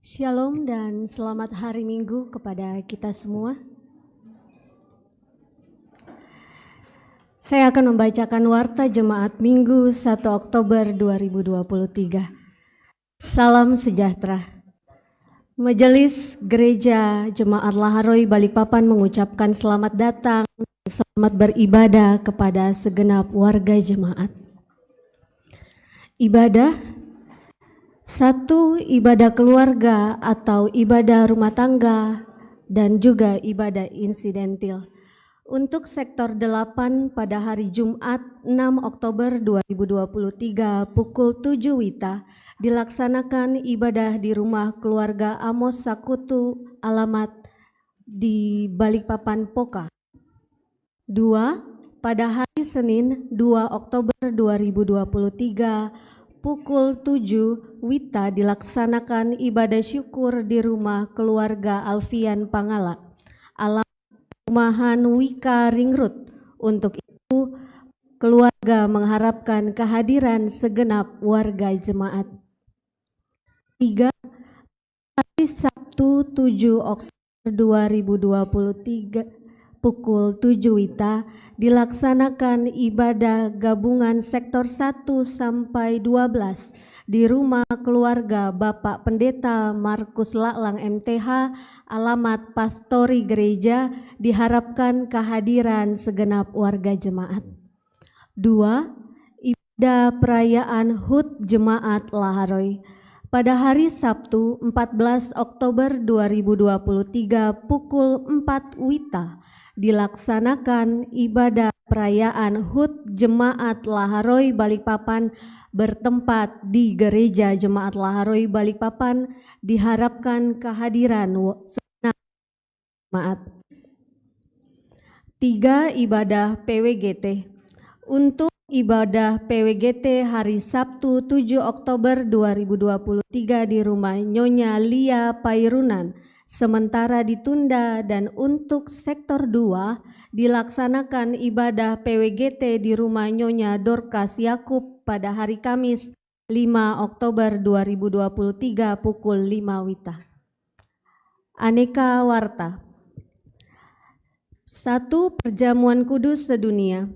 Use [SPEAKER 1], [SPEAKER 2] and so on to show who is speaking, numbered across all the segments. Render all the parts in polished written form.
[SPEAKER 1] Shalom dan selamat hari Minggu kepada kita semua. Saya akan membacakan warta jemaat Minggu 1 Oktober 2023. Salam sejahtera. Majelis Gereja Jemaat Laharoi Balikpapan mengucapkan selamat datang dan selamat beribadah kepada segenap warga jemaat. Ibadah satu, ibadah keluarga atau ibadah rumah tangga dan juga ibadah insidentil. Untuk sektor 8 pada hari Jumat 6 Oktober 2023 pukul 7 WITA dilaksanakan ibadah di rumah keluarga Amos Sakutu alamat di Balikpapan Poka. 2. Pada hari Senin 2 Oktober 2023 pukul 7 WITA dilaksanakan ibadah syukur di rumah keluarga Alfian Pangala, alamat Rumahan Wika Ringrut. Untuk itu, keluarga mengharapkan kehadiran segenap warga jemaat. 3. Hari Sabtu 7 Oktober 2023 pukul 7 WITA dilaksanakan ibadah gabungan sektor 1 sampai 12 di rumah keluarga Bapak Pendeta Markus Laklang MTH alamat Pastori Gereja, diharapkan kehadiran segenap warga jemaat. 2. Ibadah perayaan HUT Jemaat Laharoi pada hari Sabtu 14 Oktober 2023 pukul 4 WITA dilaksanakan ibadah perayaan HUT Jemaat Laharoi Balikpapan bertempat di Gereja Jemaat Laharoi Balikpapan, diharapkan kehadiran segenap jemaat. 3. Ibadah PWGT. Untuk ibadah PWGT hari Sabtu 7 Oktober 2023 di rumah Nyonya Lia Pairunan sementara ditunda, dan untuk sektor 2 dilaksanakan ibadah PWGT di rumah Nyonya Dorcas Yakub pada hari Kamis 5 Oktober 2023 pukul 5 WITA. Aneka warta. 1. Perjamuan Kudus Sedunia.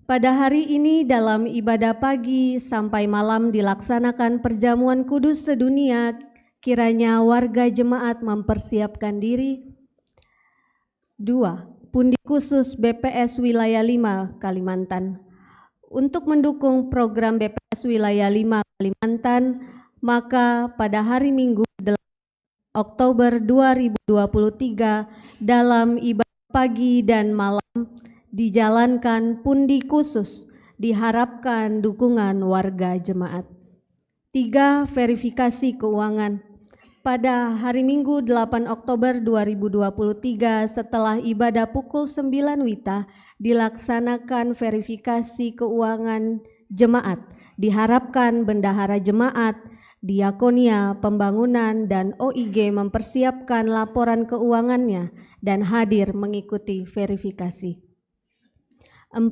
[SPEAKER 1] Pada hari ini dalam ibadah pagi sampai malam dilaksanakan perjamuan kudus sedunia. Kiranya warga jemaat mempersiapkan diri. 2. Pundi khusus BPS Wilayah 5 Kalimantan. Untuk mendukung program BPS Wilayah 5 Kalimantan, maka pada hari Minggu 8 Oktober 2023 dalam ibadah pagi dan malam dijalankan pundi khusus, diharapkan dukungan warga jemaat. 3. Verifikasi keuangan. Pada hari Minggu 8 Oktober 2023 setelah ibadah pukul 9 WITA dilaksanakan verifikasi keuangan jemaat. Diharapkan bendahara jemaat, diakonia, pembangunan, dan OIG mempersiapkan laporan keuangannya dan hadir mengikuti verifikasi. 4.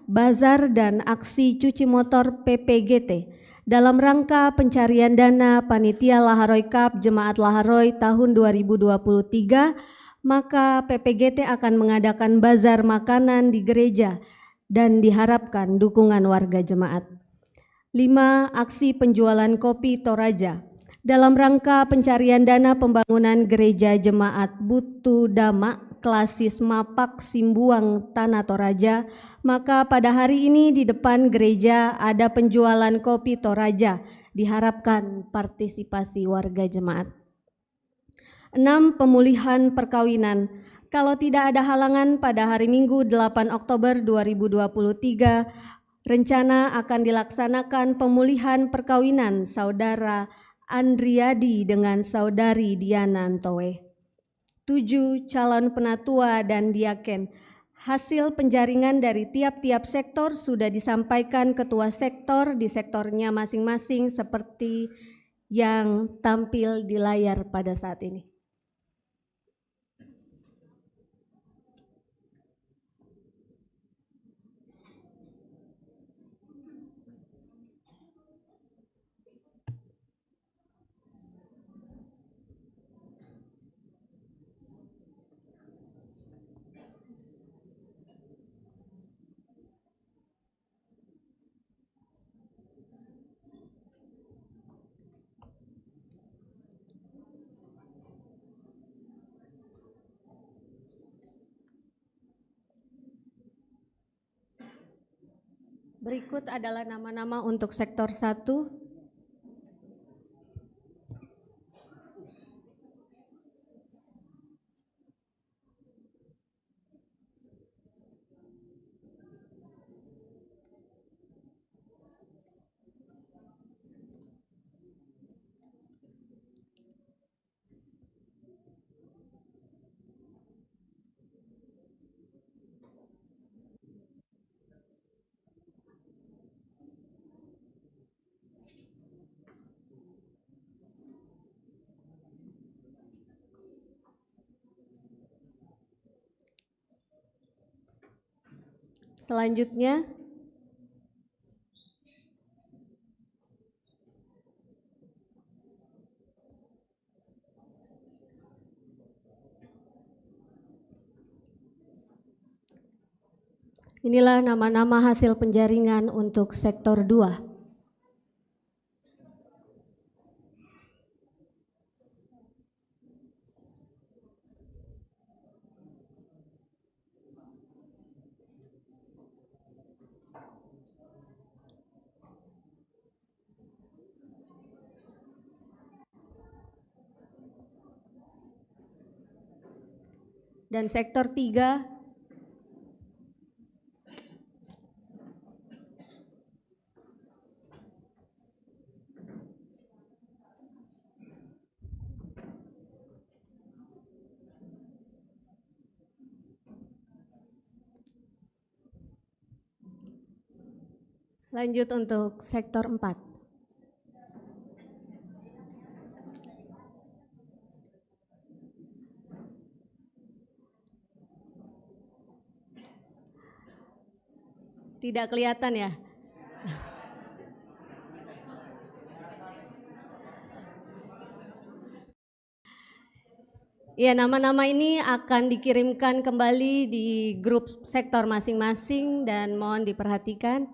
[SPEAKER 1] Bazar dan aksi cuci motor PPGT. Dalam rangka pencarian dana Panitia Laharoi Cup Jemaat Laharoi tahun 2023, maka PPGT akan mengadakan bazar makanan di gereja dan diharapkan dukungan warga jemaat. 5. Aksi penjualan kopi Toraja. Dalam rangka pencarian dana pembangunan gereja jemaat Butu Dama Klasis Mapak Simbuang Tanah Toraja, maka pada hari ini di depan gereja ada penjualan kopi Toraja, diharapkan partisipasi warga jemaat. 6. Pemulihan perkawinan. Kalau tidak ada halangan pada hari Minggu 8 Oktober 2023, rencana akan dilaksanakan pemulihan perkawinan Saudara Andriadi dengan Saudari Diana Antowe. 7. Calon penatua dan diaken. Hasil penjaringan dari tiap-tiap sektor sudah disampaikan ketua sektor di sektornya masing-masing seperti yang tampil di layar pada saat ini. Berikut adalah nama-nama untuk sektor 1. Selanjutnya, inilah nama-nama hasil penjaringan untuk sektor 2. Dan sektor 3, lanjut untuk sektor 4. Tidak kelihatan ya? Ya, nama-nama ini akan dikirimkan kembali di grup sektor masing-masing dan mohon diperhatikan.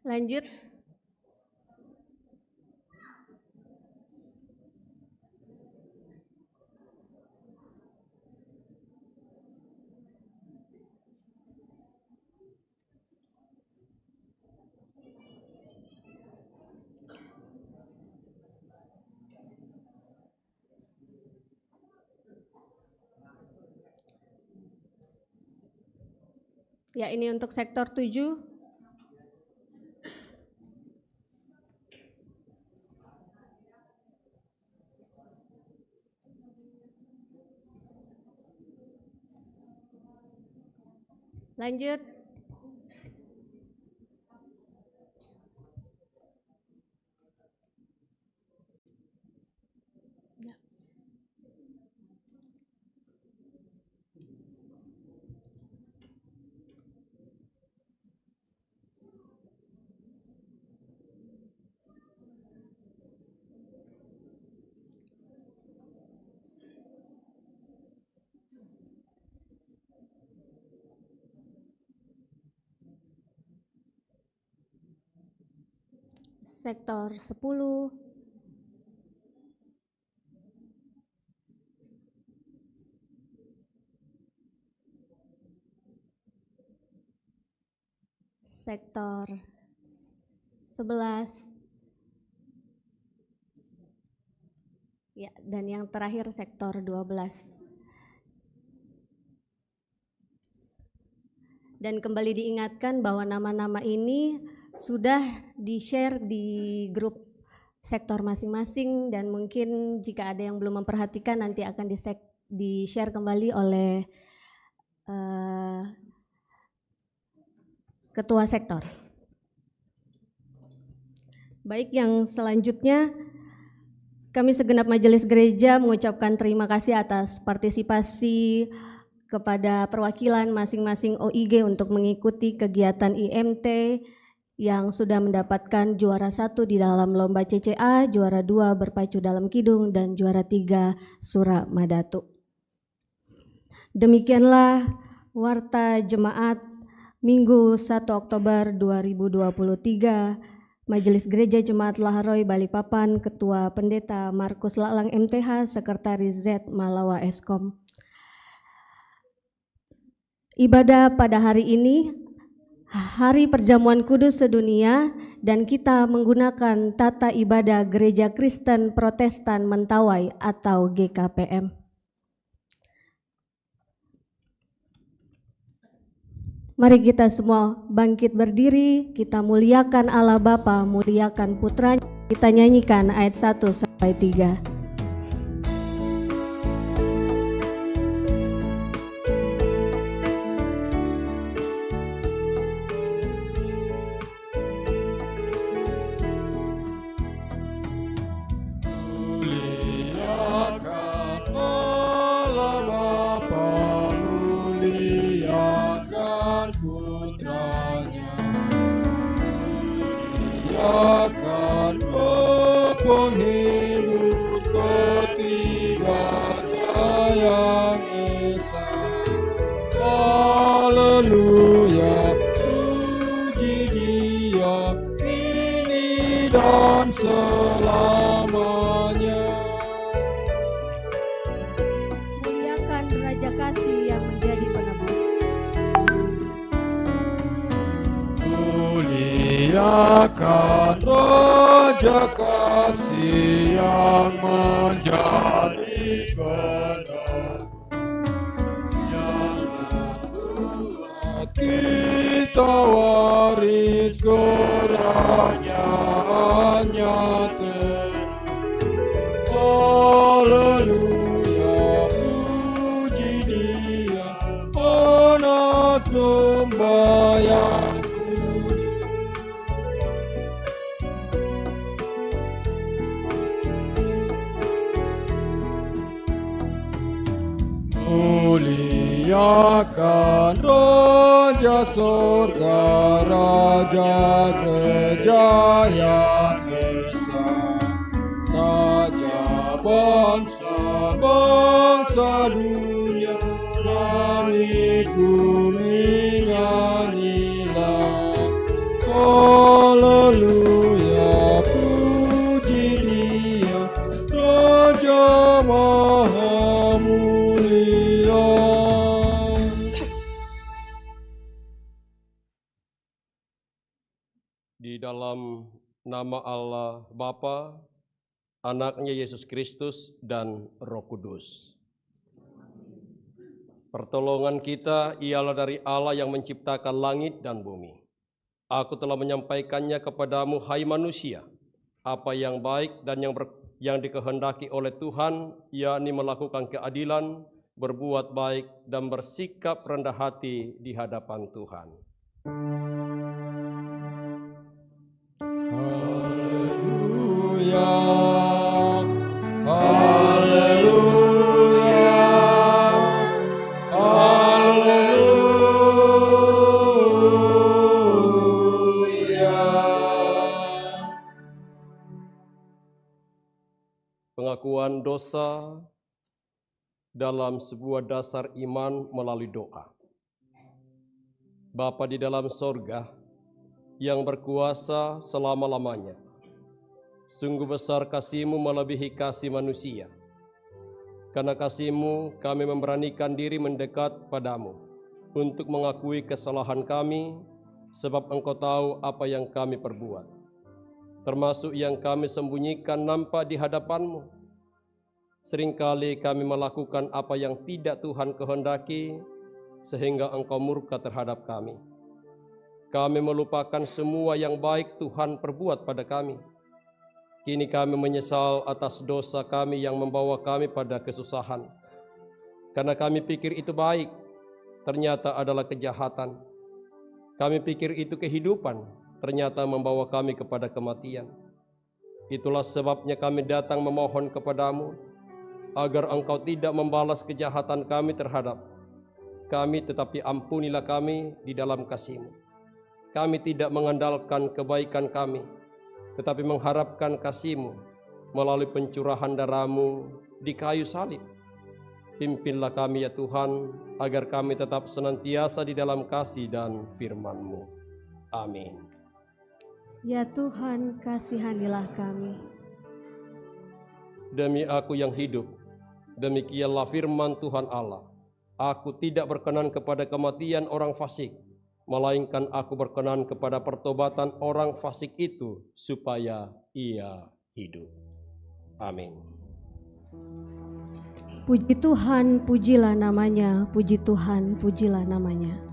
[SPEAKER 1] Lanjut. Ya, ini untuk sektor 7. Lanjut. Ya. Sektor 10. Sektor 11. Ya, dan yang terakhir sektor 12. Dan kembali diingatkan bahwa nama-nama ini sudah di-share di grup sektor masing-masing dan mungkin jika ada yang belum memperhatikan nanti akan di-share kembali oleh ketua sektor. Baik, yang selanjutnya kami segenap majelis gereja mengucapkan terima kasih atas partisipasi kepada perwakilan masing-masing OIG untuk mengikuti kegiatan IMT yang sudah mendapatkan juara 1 di dalam lomba CCA, juara 2 berpacu dalam kidung, dan juara 3 Sura Madatu. Demikianlah Warta Jemaat Minggu 1 Oktober 2023, Majelis Gereja Jemaat Laharoi Balikpapan, Ketua Pendeta Markus Lalang MTH, Sekretaris Z Malawa Eskom. Ibadah pada hari ini, Hari Perjamuan Kudus Sedunia, dan kita menggunakan tata ibadah Gereja Kristen Protestan Mentawai atau GKPM. Mari kita semua bangkit berdiri, kita muliakan Allah Bapa, muliakan Putranya. Kita nyanyikan ayat 1 sampai 3.
[SPEAKER 2] Selamanya.
[SPEAKER 1] Muliakan Raja Kasih yang menjadi penebus.
[SPEAKER 2] Muliakan Raja Kasih yang menjadi penebus. Yang membuat kita waris kerajaannya. Haleluya, puji Dia, Anak Domba yang kudus. Muliakan Raja Sorga, Raja Gereja yang esa, Raja bangsa-bangsa dunia, langit bumi nyanyilah. Haleluya, puji Dia, Raja Maha Mulia. Di dalam nama Allah Bapa, Anaknya Yesus Kristus, dan Roh Kudus. Pertolongan kita ialah dari Allah yang menciptakan langit dan bumi. Aku telah menyampaikannya kepadamu, hai manusia, apa yang baik dan yang dikehendaki oleh Tuhan, yakni melakukan keadilan, berbuat baik, dan bersikap rendah hati di hadapan Tuhan. Haleluya. Haleluya, haleluya. Pengakuan dosa dalam sebuah dasar iman melalui doa. Bapa di dalam sorga, yang berkuasa selama-lamanya, sungguh besar kasih-Mu melebihi kasih manusia. Karena kasih-Mu, kami memberanikan diri mendekat padamu untuk mengakui kesalahan kami, sebab Engkau tahu apa yang kami perbuat, termasuk yang kami sembunyikan nampak di hadapan-Mu. Seringkali kami melakukan apa yang tidak Tuhan kehendaki, sehingga Engkau murka terhadap kami. Kami melupakan semua yang baik Tuhan perbuat pada kami. Kini kami menyesal atas dosa kami yang membawa kami pada kesusahan. Karena kami pikir itu baik, ternyata adalah kejahatan. Kami pikir itu kehidupan, ternyata membawa kami kepada kematian. Itulah sebabnya kami datang memohon kepadamu, agar Engkau tidak membalas kejahatan kami terhadap kami, tetapi ampunilah kami di dalam kasih-Mu. Kami tidak mengandalkan kebaikan kami, tetapi mengharapkan kasih-Mu melalui pencurahan darah-Mu di kayu salib. Pimpinlah kami ya Tuhan, agar kami tetap senantiasa di dalam kasih dan firman-Mu. Amin.
[SPEAKER 1] Ya Tuhan, kasihanilah kami.
[SPEAKER 2] Demi aku yang hidup, demikianlah firman Tuhan Allah. Aku tidak berkenan kepada kematian orang fasik, melainkan aku berkenan kepada pertobatan orang fasik itu, supaya ia hidup. Amin.
[SPEAKER 1] Puji Tuhan, pujilah namanya. Puji Tuhan, pujilah namanya.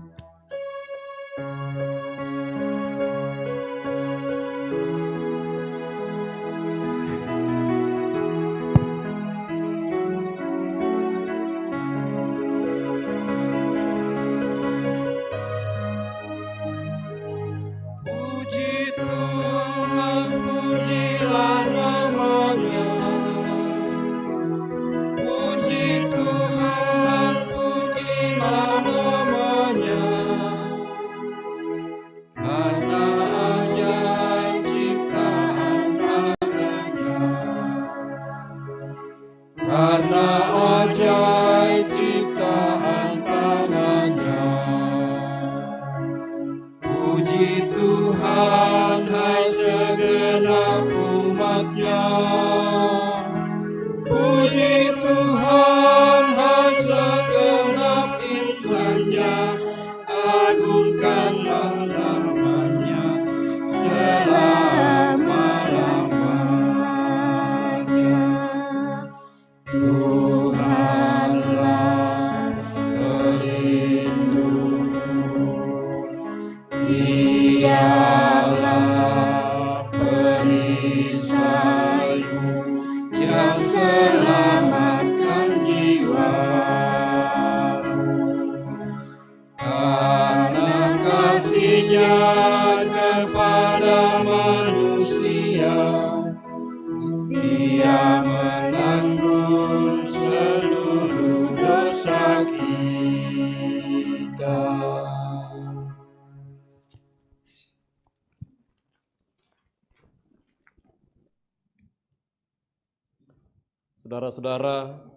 [SPEAKER 2] Saudara-saudara,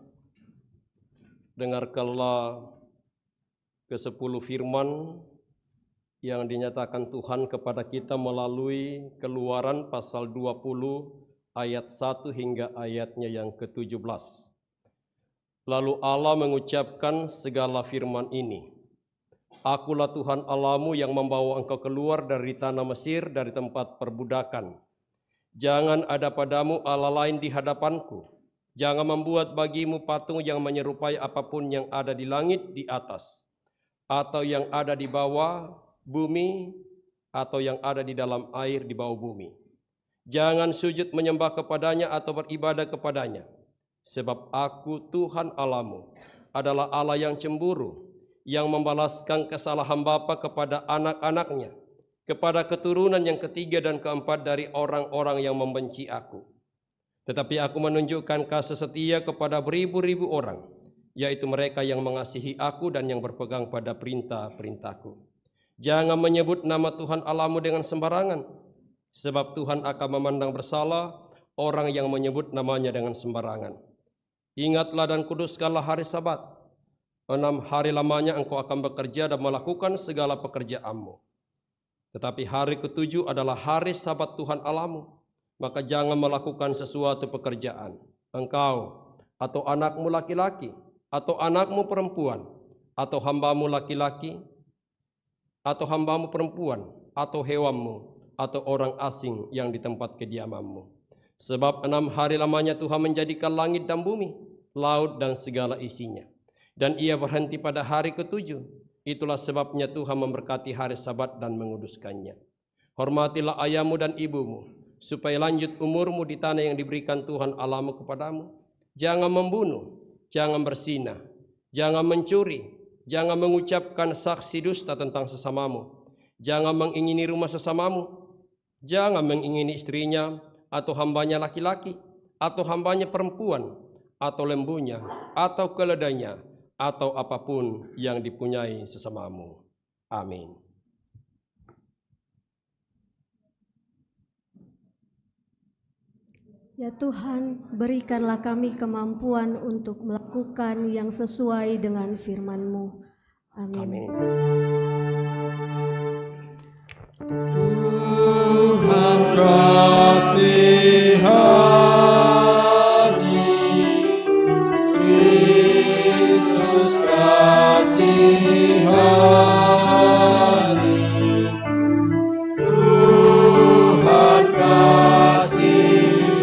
[SPEAKER 2] dengarkanlah ke-10 firman yang dinyatakan Tuhan kepada kita melalui Keluaran pasal 20 ayat 1 hingga ayatnya yang ke-17. Lalu Allah mengucapkan segala firman ini. Akulah Tuhan Allahmu yang membawa engkau keluar dari tanah Mesir, dari tempat perbudakan. Jangan ada padamu Allah lain di hadapanku. Jangan membuat bagimu patung yang menyerupai apapun yang ada di langit di atas, atau yang ada di bawah bumi, atau yang ada di dalam air di bawah bumi. Jangan sujud menyembah kepadanya atau beribadah kepadanya. Sebab aku Tuhan Allahmu adalah Allah yang cemburu, yang membalaskan kesalahan bapa kepada anak-anaknya, kepada keturunan yang ketiga dan keempat dari orang-orang yang membenci aku. Tetapi aku menunjukkan kasih setia kepada beribu-ribu orang, yaitu mereka yang mengasihi aku dan yang berpegang pada perintah-perintahku. Jangan menyebut nama Tuhan Allahmu dengan sembarangan, sebab Tuhan akan memandang bersalah orang yang menyebut namanya dengan sembarangan. Ingatlah dan kuduskanlah hari Sabat. 6 hari lamanya engkau akan bekerja dan melakukan segala pekerjaanmu. Tetapi hari ke-7 adalah hari Sabat Tuhan Allahmu. Maka jangan melakukan sesuatu pekerjaan, engkau atau anakmu laki-laki, atau anakmu perempuan, atau hambamu laki-laki, atau hambamu perempuan, atau hewanmu, atau orang asing yang di tempat kediamanmu. Sebab 6 hari lamanya Tuhan menjadikan langit dan bumi, laut dan segala isinya. Dan ia berhenti pada hari ke-7. Itulah sebabnya Tuhan memberkati hari Sabat dan menguduskannya. Hormatilah ayahmu dan ibumu, supaya lanjut umurmu di tanah yang diberikan Tuhan Allahmu kepadamu. Jangan membunuh, jangan berzina, jangan mencuri, jangan mengucapkan saksi dusta tentang sesamamu, jangan mengingini rumah sesamamu, jangan mengingini istrinya, atau hambanya laki-laki, atau hambanya perempuan, atau lembunya, atau keledainya, atau apapun yang dipunyai sesamamu. Amin.
[SPEAKER 1] Ya Tuhan, berikanlah kami kemampuan untuk melakukan yang sesuai dengan firman-Mu. Amin.
[SPEAKER 3] Tuhan kasihani, Kristus kasihani, Tuhan kasihani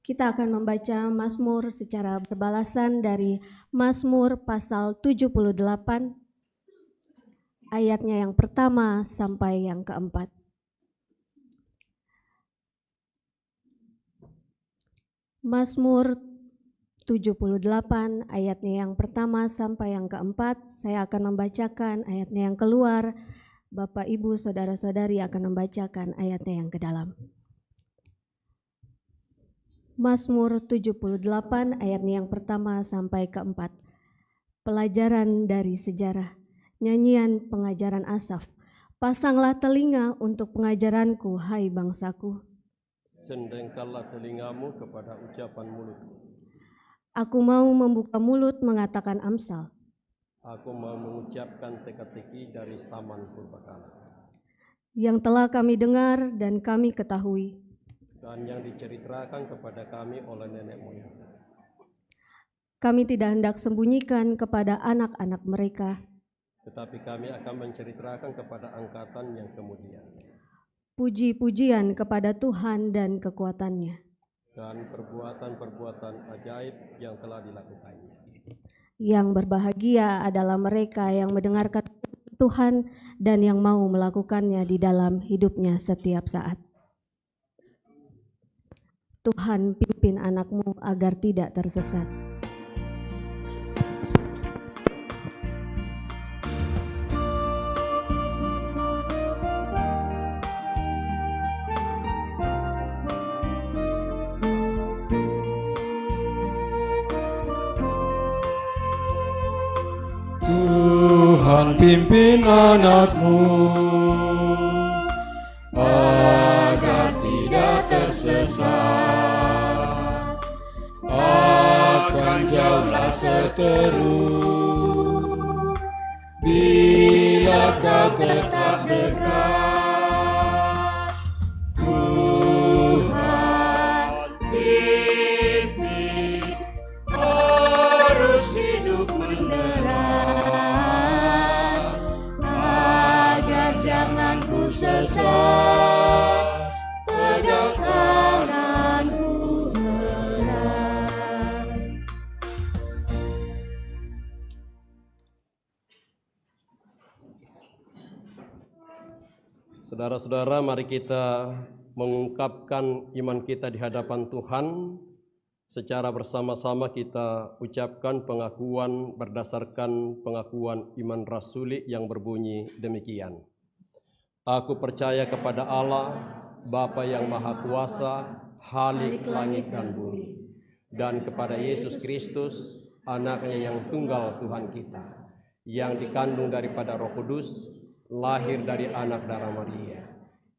[SPEAKER 1] Kita akan membaca Mazmur secara berbalasan dari Mazmur pasal 78, ayatnya yang pertama sampai yang keempat. Mazmur 78 ayatnya yang pertama sampai yang keempat. Saya akan membacakan ayatnya yang keluar. Bapak, Ibu, Saudara-saudari akan membacakan ayatnya yang ke dalam. Mazmur 78 ayatnya yang pertama sampai keempat. Pelajaran dari sejarah, nyanyian pengajaran Asaf. Pasanglah telinga untuk pengajaranku, hai bangsaku.
[SPEAKER 2] Sendengkallah telingamu kepada ucapan mulutku.
[SPEAKER 1] Aku mau membuka mulut mengatakan amsal.
[SPEAKER 2] Aku mau mengucapkan teka-teki dari zaman purbakala.
[SPEAKER 1] Yang telah kami dengar dan kami ketahui.
[SPEAKER 2] Dan yang diceritakan kepada kami oleh nenek moyang.
[SPEAKER 1] Kami tidak hendak sembunyikan kepada anak-anak mereka.
[SPEAKER 2] Tetapi kami akan menceritakan kepada angkatan yang kemudian.
[SPEAKER 1] Puji-pujian kepada Tuhan dan kekuatannya.
[SPEAKER 2] Dan perbuatan-perbuatan ajaib yang telah dilakukannya.
[SPEAKER 1] Yang berbahagia adalah mereka yang mendengarkan Tuhan dan yang mau melakukannya di dalam hidupnya setiap saat. Tuhan, pimpin anakmu agar tidak tersesat.
[SPEAKER 3] Tuhan pimpin anakmu agar tidak tersesat, akan jauhlah seteru bila kau tetap dekat. Tuhan pimpin arus hidup menderas, agar jangan ku sesat, pegang tanganku erat.
[SPEAKER 2] Saudara-saudara, mari kita mengungkapkan iman kita di hadapan Tuhan. Secara bersama-sama kita ucapkan pengakuan berdasarkan pengakuan iman rasuli yang berbunyi demikian. Aku percaya kepada Allah, Bapa yang Maha Kuasa, Khalik langit dan bumi, dan kepada Yesus Kristus, Anaknya yang tunggal Tuhan kita, yang dikandung daripada Roh Kudus, lahir dari anak darah Maria,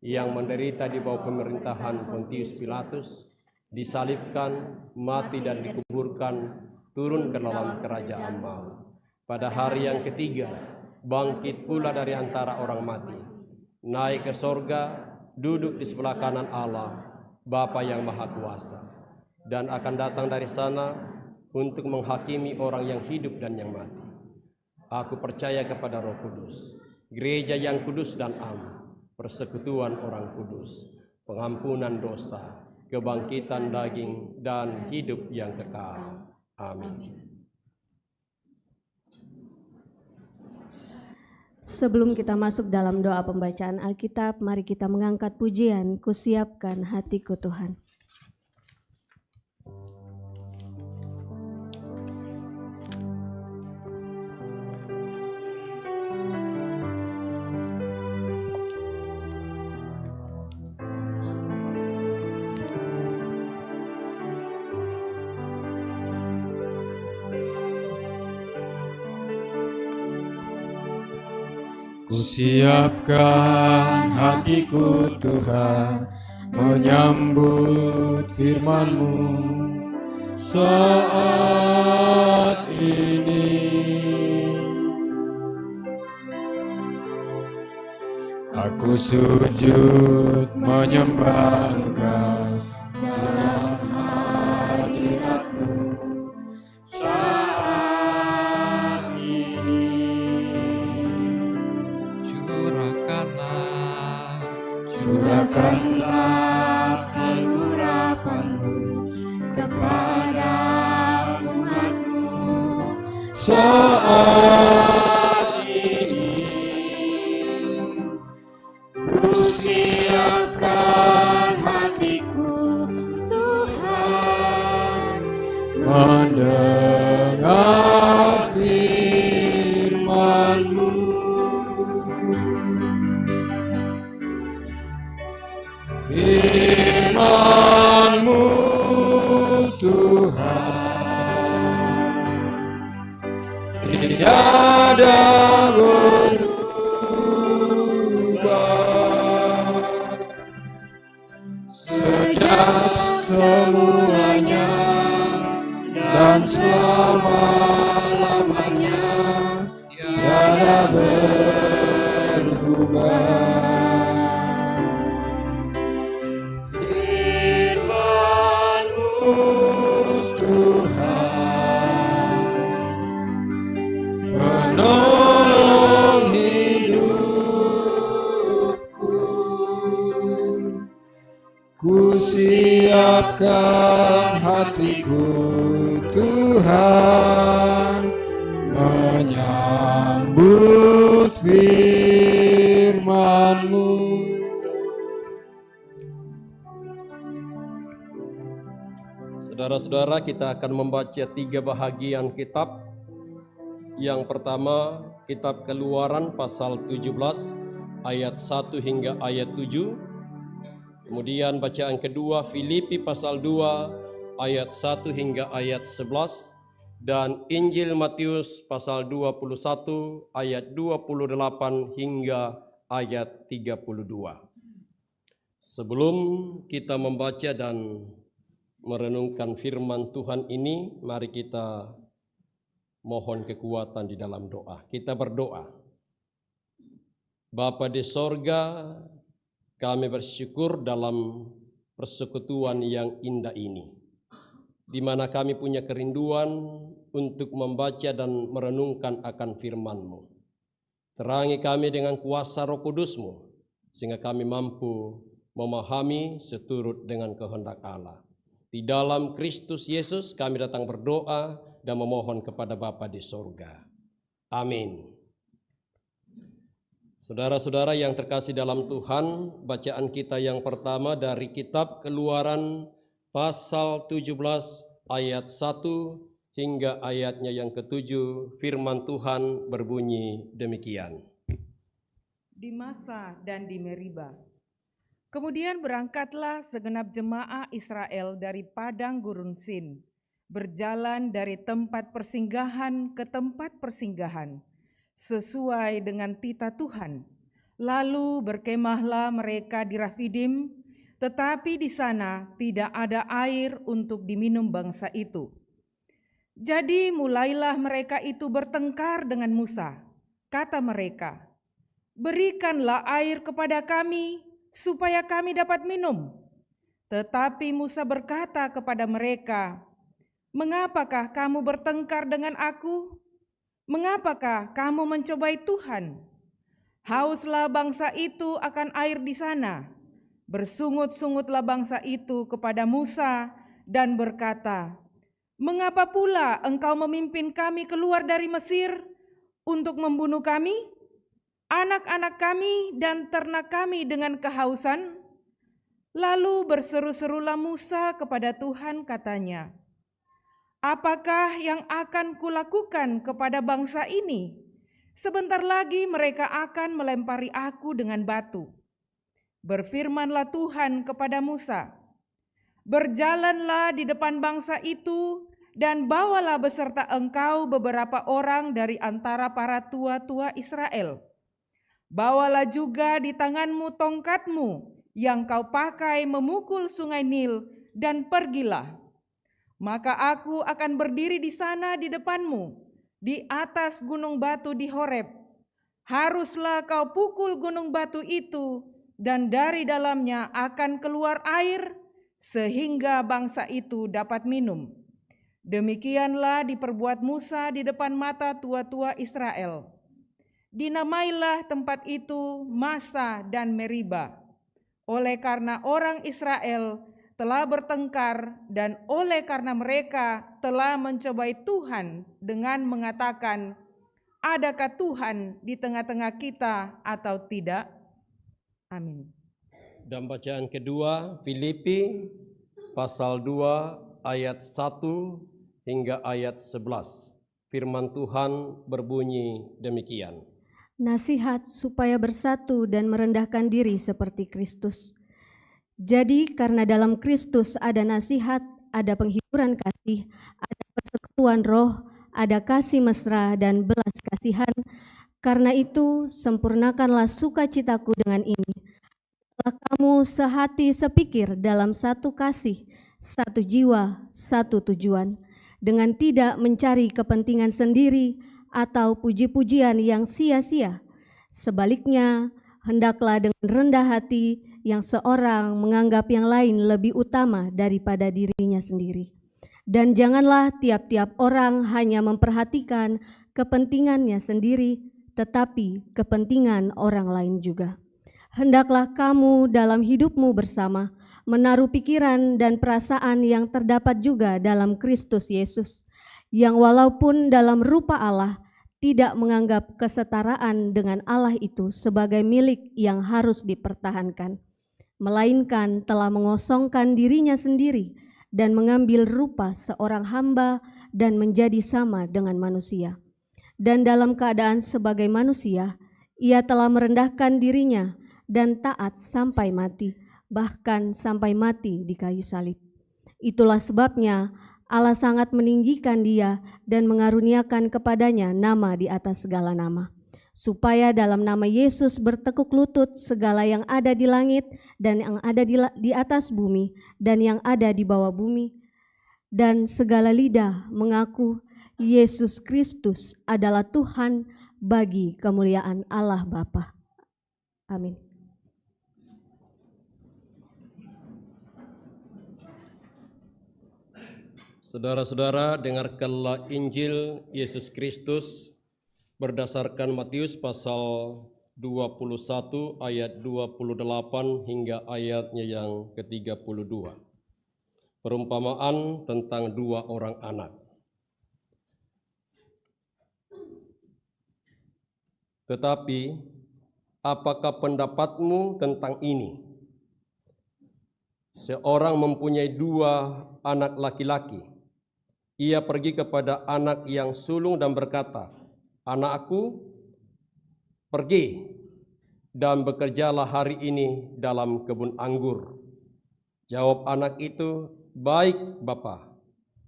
[SPEAKER 2] yang menderita di bawah pemerintahan Pontius Pilatus, disalibkan, mati dan dikuburkan, turun ke dalam kerajaan maut. Pada hari yang ketiga, bangkit pula dari antara orang mati, naik ke sorga, duduk di sebelah kanan Allah, Bapa yang Maha Kuasa, dan akan datang dari sana untuk menghakimi orang yang hidup dan yang mati. Aku percaya kepada Roh Kudus, gereja yang kudus dan am, persekutuan orang kudus, pengampunan dosa, kebangkitan daging, dan hidup yang kekal. Amin.
[SPEAKER 1] Sebelum kita masuk dalam doa pembacaan Alkitab, mari kita mengangkat pujian, Kusiapkan hatiku Tuhan.
[SPEAKER 4] Kusiapkan hatiku Tuhan menyambut firman-Mu saat ini. Aku sujud menyembah Engkau dalam hadirat-Mu saat ini. Curahkanlah pengurapan-Mu kepada umat-Mu saat ini. Kusiapkan hatiku Tuhan mendengar firman-Mu. Firman-Mu Tuhan tiada berubah, sejak semuanya dan selama-lamanya tiada berubah. Penolong hidupku, kusiapkan hatiku Tuhan menyambut firman-Mu.
[SPEAKER 2] Saudara-saudara, kita akan membaca 3 bahagian kitab. Yang pertama, kitab Keluaran pasal 17 ayat 1 hingga ayat 7. Kemudian bacaan kedua, Filipi pasal 2 ayat 1 hingga ayat 11. Dan Injil Matius pasal 21 ayat 28 hingga ayat 32. Sebelum kita membaca dan merenungkan firman Tuhan ini, mari kita mohon kekuatan di dalam doa. Kita berdoa. Bapa di sorga, kami bersyukur dalam persekutuan yang indah ini, di mana kami punya kerinduan untuk membaca dan merenungkan akan firman-Mu. Terangi kami dengan kuasa Roh Kudus-Mu, sehingga kami mampu memahami seturut dengan kehendak Allah. Di dalam Kristus Yesus kami datang berdoa dan memohon kepada Bapa di sorga. Amin. Saudara-saudara yang terkasih dalam Tuhan, bacaan kita yang pertama dari kitab Keluaran pasal 17 ayat 1 hingga ayatnya yang ke-7. Firman Tuhan berbunyi demikian.
[SPEAKER 5] Di Masa dan di Meriba. Kemudian berangkatlah segenap jemaah Israel dari padang gurun Sin, berjalan dari tempat persinggahan ke tempat persinggahan, sesuai dengan titah Tuhan. Lalu berkemahlah mereka di Rafidim, tetapi di sana tidak ada air untuk diminum bangsa itu. Jadi mulailah mereka itu bertengkar dengan Musa. Kata mereka, "Berikanlah air kepada kami, supaya kami dapat minum." Tetapi Musa berkata kepada mereka, "Mengapakah kamu bertengkar dengan aku? Mengapakah kamu mencobai Tuhan? Hauslah bangsa itu akan air di sana." Bersungut-sungutlah bangsa itu kepada Musa dan berkata, "Mengapa pula engkau memimpin kami keluar dari Mesir untuk membunuh kami, anak-anak kami dan ternak kami dengan kehausan?" Lalu berseru-serulah Musa kepada Tuhan, katanya, "Apakah yang akan kulakukan kepada bangsa ini? Sebentar lagi mereka akan melempari aku dengan batu." Berfirmanlah Tuhan kepada Musa, "Berjalanlah di depan bangsa itu dan bawalah beserta engkau beberapa orang dari antara para tua-tua Israel. Bawalah juga di tanganmu tongkatmu yang kau pakai memukul sungai Nil, dan pergilah. Maka aku akan berdiri di sana di depanmu, di atas gunung batu di Horeb. Haruslah kau pukul gunung batu itu, dan dari dalamnya akan keluar air, sehingga bangsa itu dapat minum. Demikianlah diperbuat Musa di depan mata tua-tua Israel. Dinamailah tempat itu Masa dan Meriba, oleh karena orang Israel telah bertengkar dan oleh karena mereka telah mencobai Tuhan dengan mengatakan, adakah Tuhan di tengah-tengah kita atau tidak? Amin.
[SPEAKER 2] Dan bacaan kedua, Filipi pasal 2 ayat 1 hingga ayat 11. Firman Tuhan berbunyi demikian.
[SPEAKER 1] Nasihat supaya bersatu dan merendahkan diri seperti Kristus. Jadi karena dalam Kristus ada nasihat, ada penghiburan kasih, ada persekutuan roh, ada kasih mesra dan belas kasihan. Karena itu sempurnakanlah sukacitaku dengan ini. Setelah kamu sehati sepikir dalam satu kasih, satu jiwa, satu tujuan, dengan tidak mencari kepentingan sendiri atau puji-pujian yang sia-sia. Sebaliknya, hendaklah dengan rendah hati yang seorang menganggap yang lain lebih utama daripada dirinya sendiri. Dan janganlah tiap-tiap orang hanya memperhatikan kepentingannya sendiri, tetapi kepentingan orang lain juga. Hendaklah kamu dalam hidupmu bersama menaruh pikiran dan perasaan yang terdapat juga dalam Kristus Yesus, yang walaupun dalam rupa Allah tidak menganggap kesetaraan dengan Allah itu sebagai milik yang harus dipertahankan, melainkan telah mengosongkan dirinya sendiri dan mengambil rupa seorang hamba dan menjadi sama dengan manusia. Dan dalam keadaan sebagai manusia, ia telah merendahkan dirinya dan taat sampai mati, bahkan sampai mati di kayu salib. Itulah sebabnya Allah sangat meninggikan dia dan mengaruniakan kepadanya nama di atas segala nama, supaya dalam nama Yesus bertekuk lutut segala yang ada di langit dan yang ada di atas bumi dan yang ada di bawah bumi, dan segala lidah mengaku Yesus Kristus adalah Tuhan bagi kemuliaan Allah Bapa. Amin.
[SPEAKER 2] Saudara-saudara, dengarkanlah Injil Yesus Kristus berdasarkan Matius pasal 21 ayat 28 hingga ayatnya yang ke-32. Perumpamaan tentang dua orang anak. Tetapi, apakah pendapatmu tentang ini? Seorang mempunyai dua anak laki-laki. Ia pergi kepada anak yang sulung dan berkata, "Anakku, pergi dan bekerjalah hari ini dalam kebun anggur." Jawab anak itu, "Baik, Bapa,"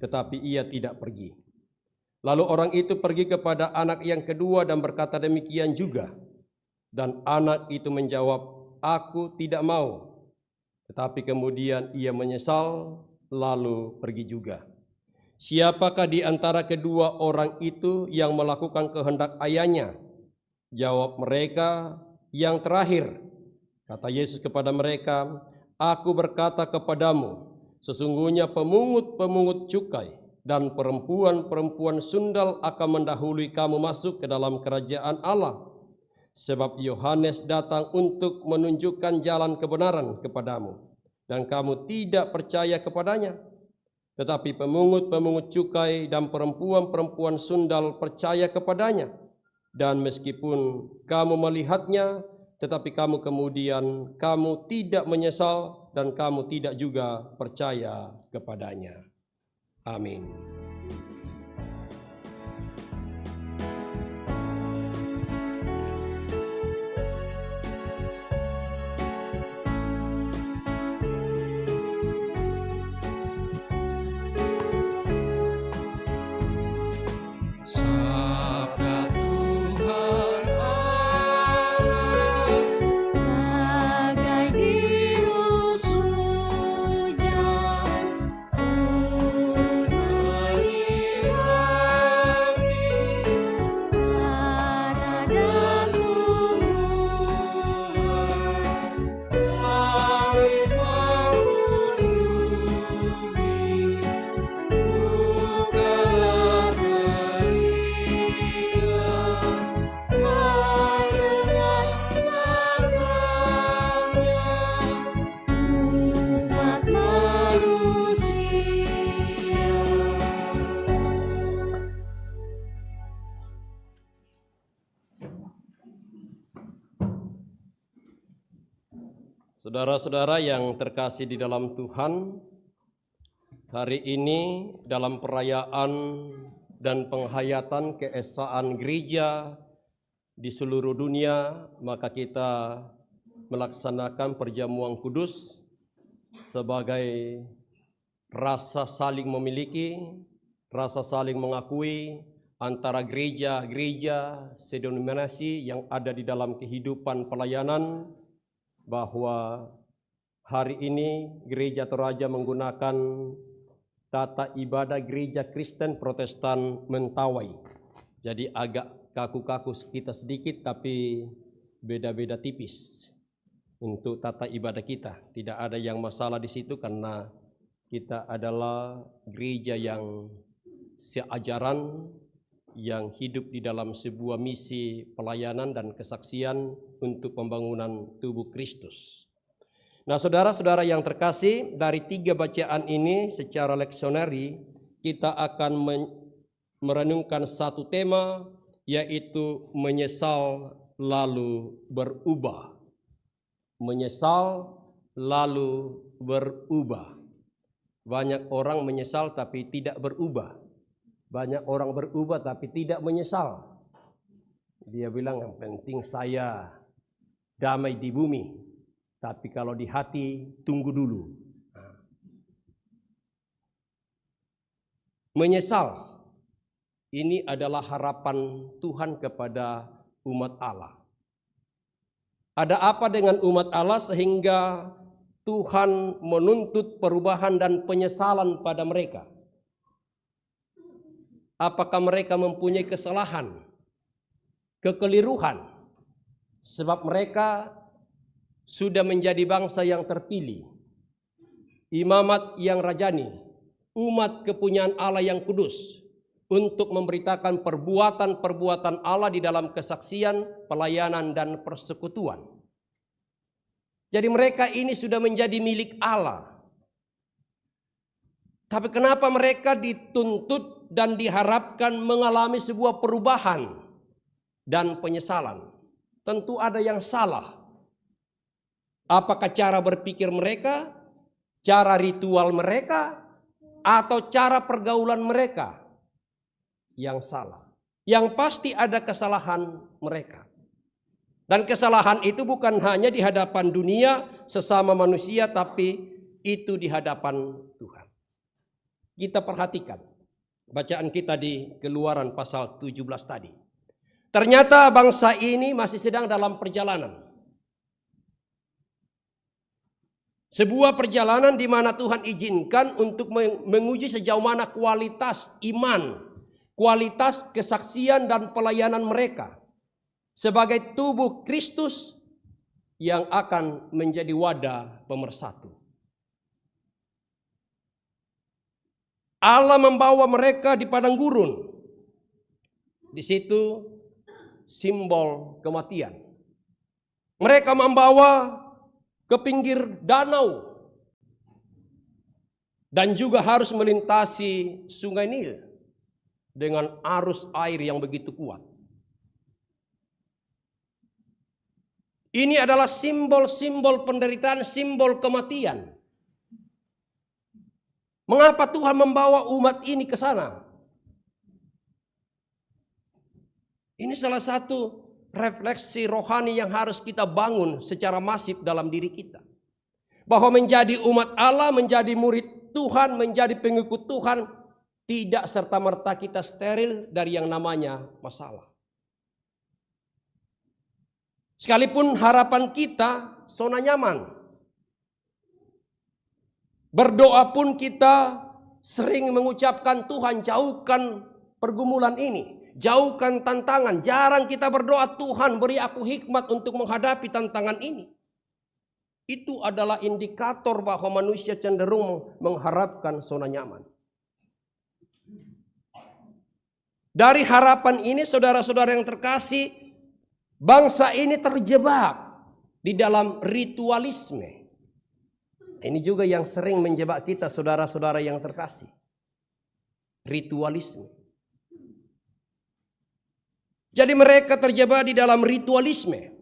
[SPEAKER 2] tetapi ia tidak pergi. Lalu orang itu pergi kepada anak yang kedua dan berkata demikian juga. Dan anak itu menjawab, "Aku tidak mau." Tetapi kemudian ia menyesal, lalu pergi juga. Siapakah di antara kedua orang itu yang melakukan kehendak ayahnya? Jawab mereka, "Yang terakhir." Kata Yesus kepada mereka, "Aku berkata kepadamu, sesungguhnya pemungut-pemungut cukai dan perempuan-perempuan sundal akan mendahului kamu masuk ke dalam kerajaan Allah. Sebab Yohanes datang untuk menunjukkan jalan kebenaran kepadamu, dan kamu tidak percaya kepadanya. Tetapi pemungut-pemungut cukai dan perempuan-perempuan sundal percaya kepadanya. Dan meskipun kamu melihatnya, tetapi kamu kemudian tidak menyesal dan kamu tidak juga percaya kepadanya." Amin.
[SPEAKER 4] Sabda Tuhan Allah
[SPEAKER 2] Saudara-saudara yang terkasih di dalam Tuhan, hari ini dalam perayaan dan penghayatan keesaan gereja di seluruh dunia, maka kita melaksanakan perjamuan kudus sebagai rasa saling memiliki, rasa saling mengakui antara gereja-gereja sedenominasi yang ada di dalam kehidupan pelayanan, bahwa hari ini Gereja Toraja menggunakan tata ibadah gereja Kristen Protestan Mentawai. Jadi agak kaku-kaku kita sedikit, tapi beda-beda tipis untuk tata ibadah kita. Tidak ada yang masalah di situ karena kita adalah gereja yang seajaran, yang hidup di dalam sebuah misi pelayanan dan kesaksian untuk pembangunan tubuh Kristus. Nah, saudara-saudara yang terkasih, dari 3 bacaan ini secara leksionari kita akan merenungkan satu tema, yaitu menyesal lalu berubah. Menyesal lalu berubah. Banyak orang menyesal tapi tidak berubah. Banyak orang berubah tapi tidak menyesal. Dia bilang yang penting saya damai di bumi, tapi kalau di hati tunggu dulu. Menyesal, ini adalah harapan Tuhan kepada umat Allah. Ada apa dengan umat Allah sehingga Tuhan menuntut perubahan dan penyesalan pada mereka? Apakah mereka mempunyai kesalahan, kekeliruan? Sebab mereka sudah menjadi bangsa yang terpilih, imamat yang rajani, umat kepunyaan Allah yang kudus, untuk memberitakan perbuatan-perbuatan Allah di dalam kesaksian, pelayanan, dan persekutuan. Jadi mereka ini sudah menjadi milik Allah. Tapi kenapa mereka dituntut dan diharapkan mengalami sebuah perubahan dan penyesalan? Tentu ada yang salah. Apakah cara berpikir mereka, cara ritual mereka, atau cara pergaulan mereka yang salah? Yang pasti ada kesalahan mereka. Dan kesalahan itu bukan hanya di hadapan dunia sesama manusia, tapi itu di hadapan Tuhan. Kita perhatikan bacaan kita di Keluaran pasal 17 tadi. Ternyata bangsa ini masih sedang dalam perjalanan. Sebuah perjalanan di mana Tuhan izinkan untuk menguji sejauh mana kualitas iman, kualitas kesaksian dan pelayanan mereka sebagai tubuh Kristus yang akan menjadi wadah pemersatu. Allah membawa mereka di padang gurun. Di situ simbol kematian. Mereka membawa ke pinggir danau dan juga harus melintasi Sungai Nil dengan arus air yang begitu kuat. Ini adalah simbol-simbol penderitaan, simbol kematian. Mengapa Tuhan membawa umat ini ke sana? Ini salah satu refleksi rohani yang harus kita bangun secara masif dalam diri kita. Bahwa menjadi umat Allah, menjadi murid Tuhan, menjadi pengikut Tuhan, tidak serta-merta kita steril dari yang namanya masalah. Sekalipun harapan kita zona nyaman. Berdoa pun kita sering mengucapkan, Tuhan jauhkan pergumulan ini, jauhkan tantangan. Jarang kita berdoa, Tuhan beri aku hikmat untuk menghadapi tantangan ini. Itu adalah indikator bahwa manusia cenderung mengharapkan zona nyaman. Dari harapan ini, saudara-saudara yang terkasih, bangsa ini terjebak di dalam ritualisme. Ini juga yang sering menjebak kita, saudara-saudara yang terkasih. Ritualisme. Jadi mereka terjebak di dalam ritualisme.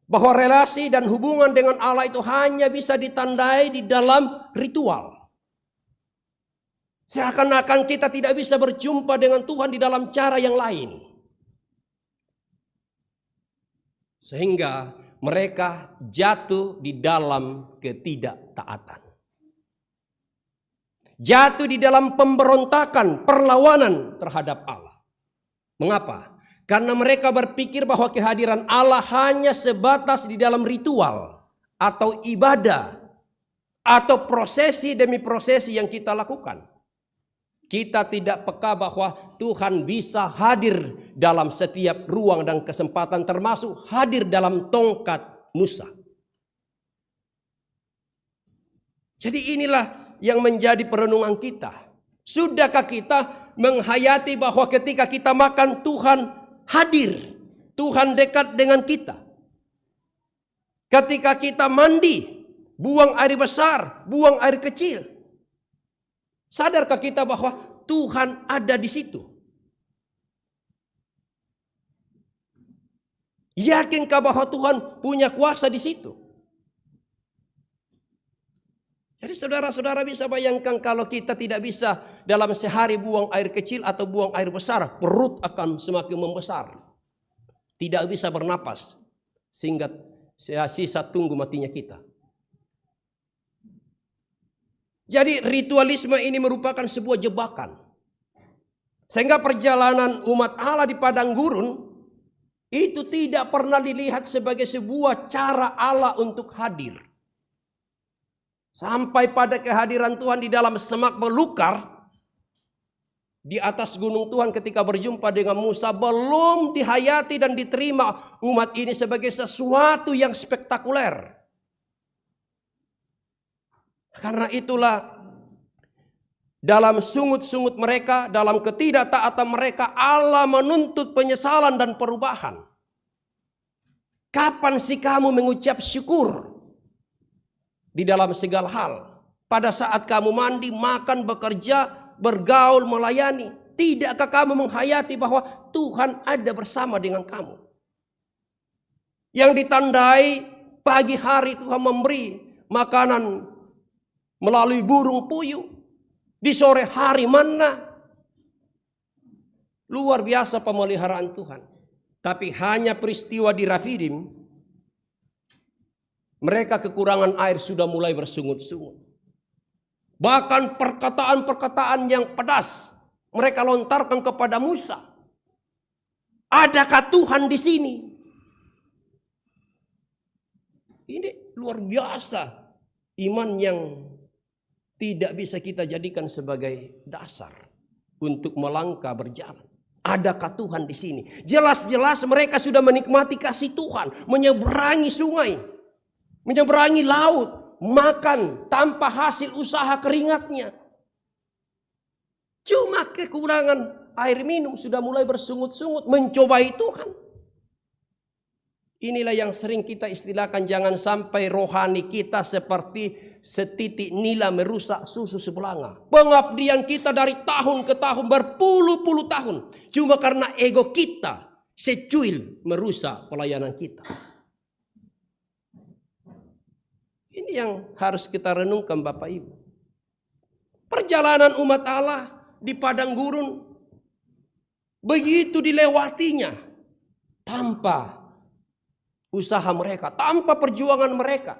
[SPEAKER 2] bahwa relasi dan hubungan dengan Allah itu hanya bisa ditandai di dalam ritual. Seakan-akan kita tidak bisa berjumpa dengan Tuhan di dalam cara yang lain. Sehingga mereka jatuh di dalam ketidaktaatan. Jatuh di dalam pemberontakan, perlawanan terhadap Allah. Mengapa? Karena mereka berpikir bahwa kehadiran Allah hanya sebatas di dalam ritual atau ibadah atau prosesi demi prosesi yang kita lakukan. Kita tidak peka bahwa Tuhan bisa hadir dalam setiap ruang dan kesempatan, termasuk hadir dalam tongkat Musa. Jadi inilah yang menjadi perenungan kita. Sudahkah kita menghayati bahwa ketika kita makan, Tuhan hadir, Tuhan dekat dengan kita. Ketika kita mandi, buang air besar, buang air kecil, sadarkah kita bahwa Tuhan ada di situ? Yakinkah bahwa Tuhan punya kuasa di situ? Jadi saudara-saudara bisa bayangkan kalau kita tidak bisa dalam sehari buang air kecil atau buang air besar, perut akan semakin membesar. Tidak bisa bernapas sehingga sisa tunggu matinya kita. Jadi ritualisme ini merupakan sebuah jebakan. Sehingga perjalanan umat Allah di padang gurun itu tidak pernah dilihat sebagai sebuah cara Allah untuk hadir. Sampai pada kehadiran Tuhan di dalam semak belukar di atas gunung Tuhan ketika berjumpa dengan Musa, belum dihayati dan diterima umat ini sebagai sesuatu yang spektakuler. Karena itulah dalam sungut-sungut mereka, dalam ketidaktaatan mereka, Allah menuntut penyesalan dan perubahan. Kapan sih kamu mengucap syukur di dalam segala hal? Pada saat kamu mandi, makan, bekerja, bergaul, melayani, tidakkah kamu menghayati bahwa Tuhan ada bersama dengan kamu? Yang ditandai pagi hari Tuhan memberi makanan melalui burung puyuh, di sore hari manna. Luar biasa pemeliharaan Tuhan. Tapi hanya peristiwa di Rafidim, mereka kekurangan air sudah mulai bersungut-sungut. Bahkan perkataan-perkataan yang pedas mereka lontarkan kepada Musa. Adakah Tuhan di sini? Ini luar biasa iman yang tidak bisa kita jadikan sebagai dasar untuk melangkah berjalan. Adakah Tuhan di sini? Jelas-jelas mereka sudah menikmati kasih Tuhan, menyeberangi sungai, menyeberangi laut, makan tanpa hasil usaha keringatnya. Cuma kekurangan air minum sudah mulai bersungut-sungut mencobai Tuhan. Inilah yang sering kita istilahkan, jangan sampai rohani kita seperti setitik nila merusak susu sebelanga. Pengabdian kita dari tahun ke tahun, berpuluh-puluh tahun, cuma karena ego kita secuil merusak pelayanan kita. Ini yang harus kita renungkan Bapak Ibu. Perjalanan umat Allah di padang gurun begitu dilewatinya tanpa usaha mereka, tanpa perjuangan mereka.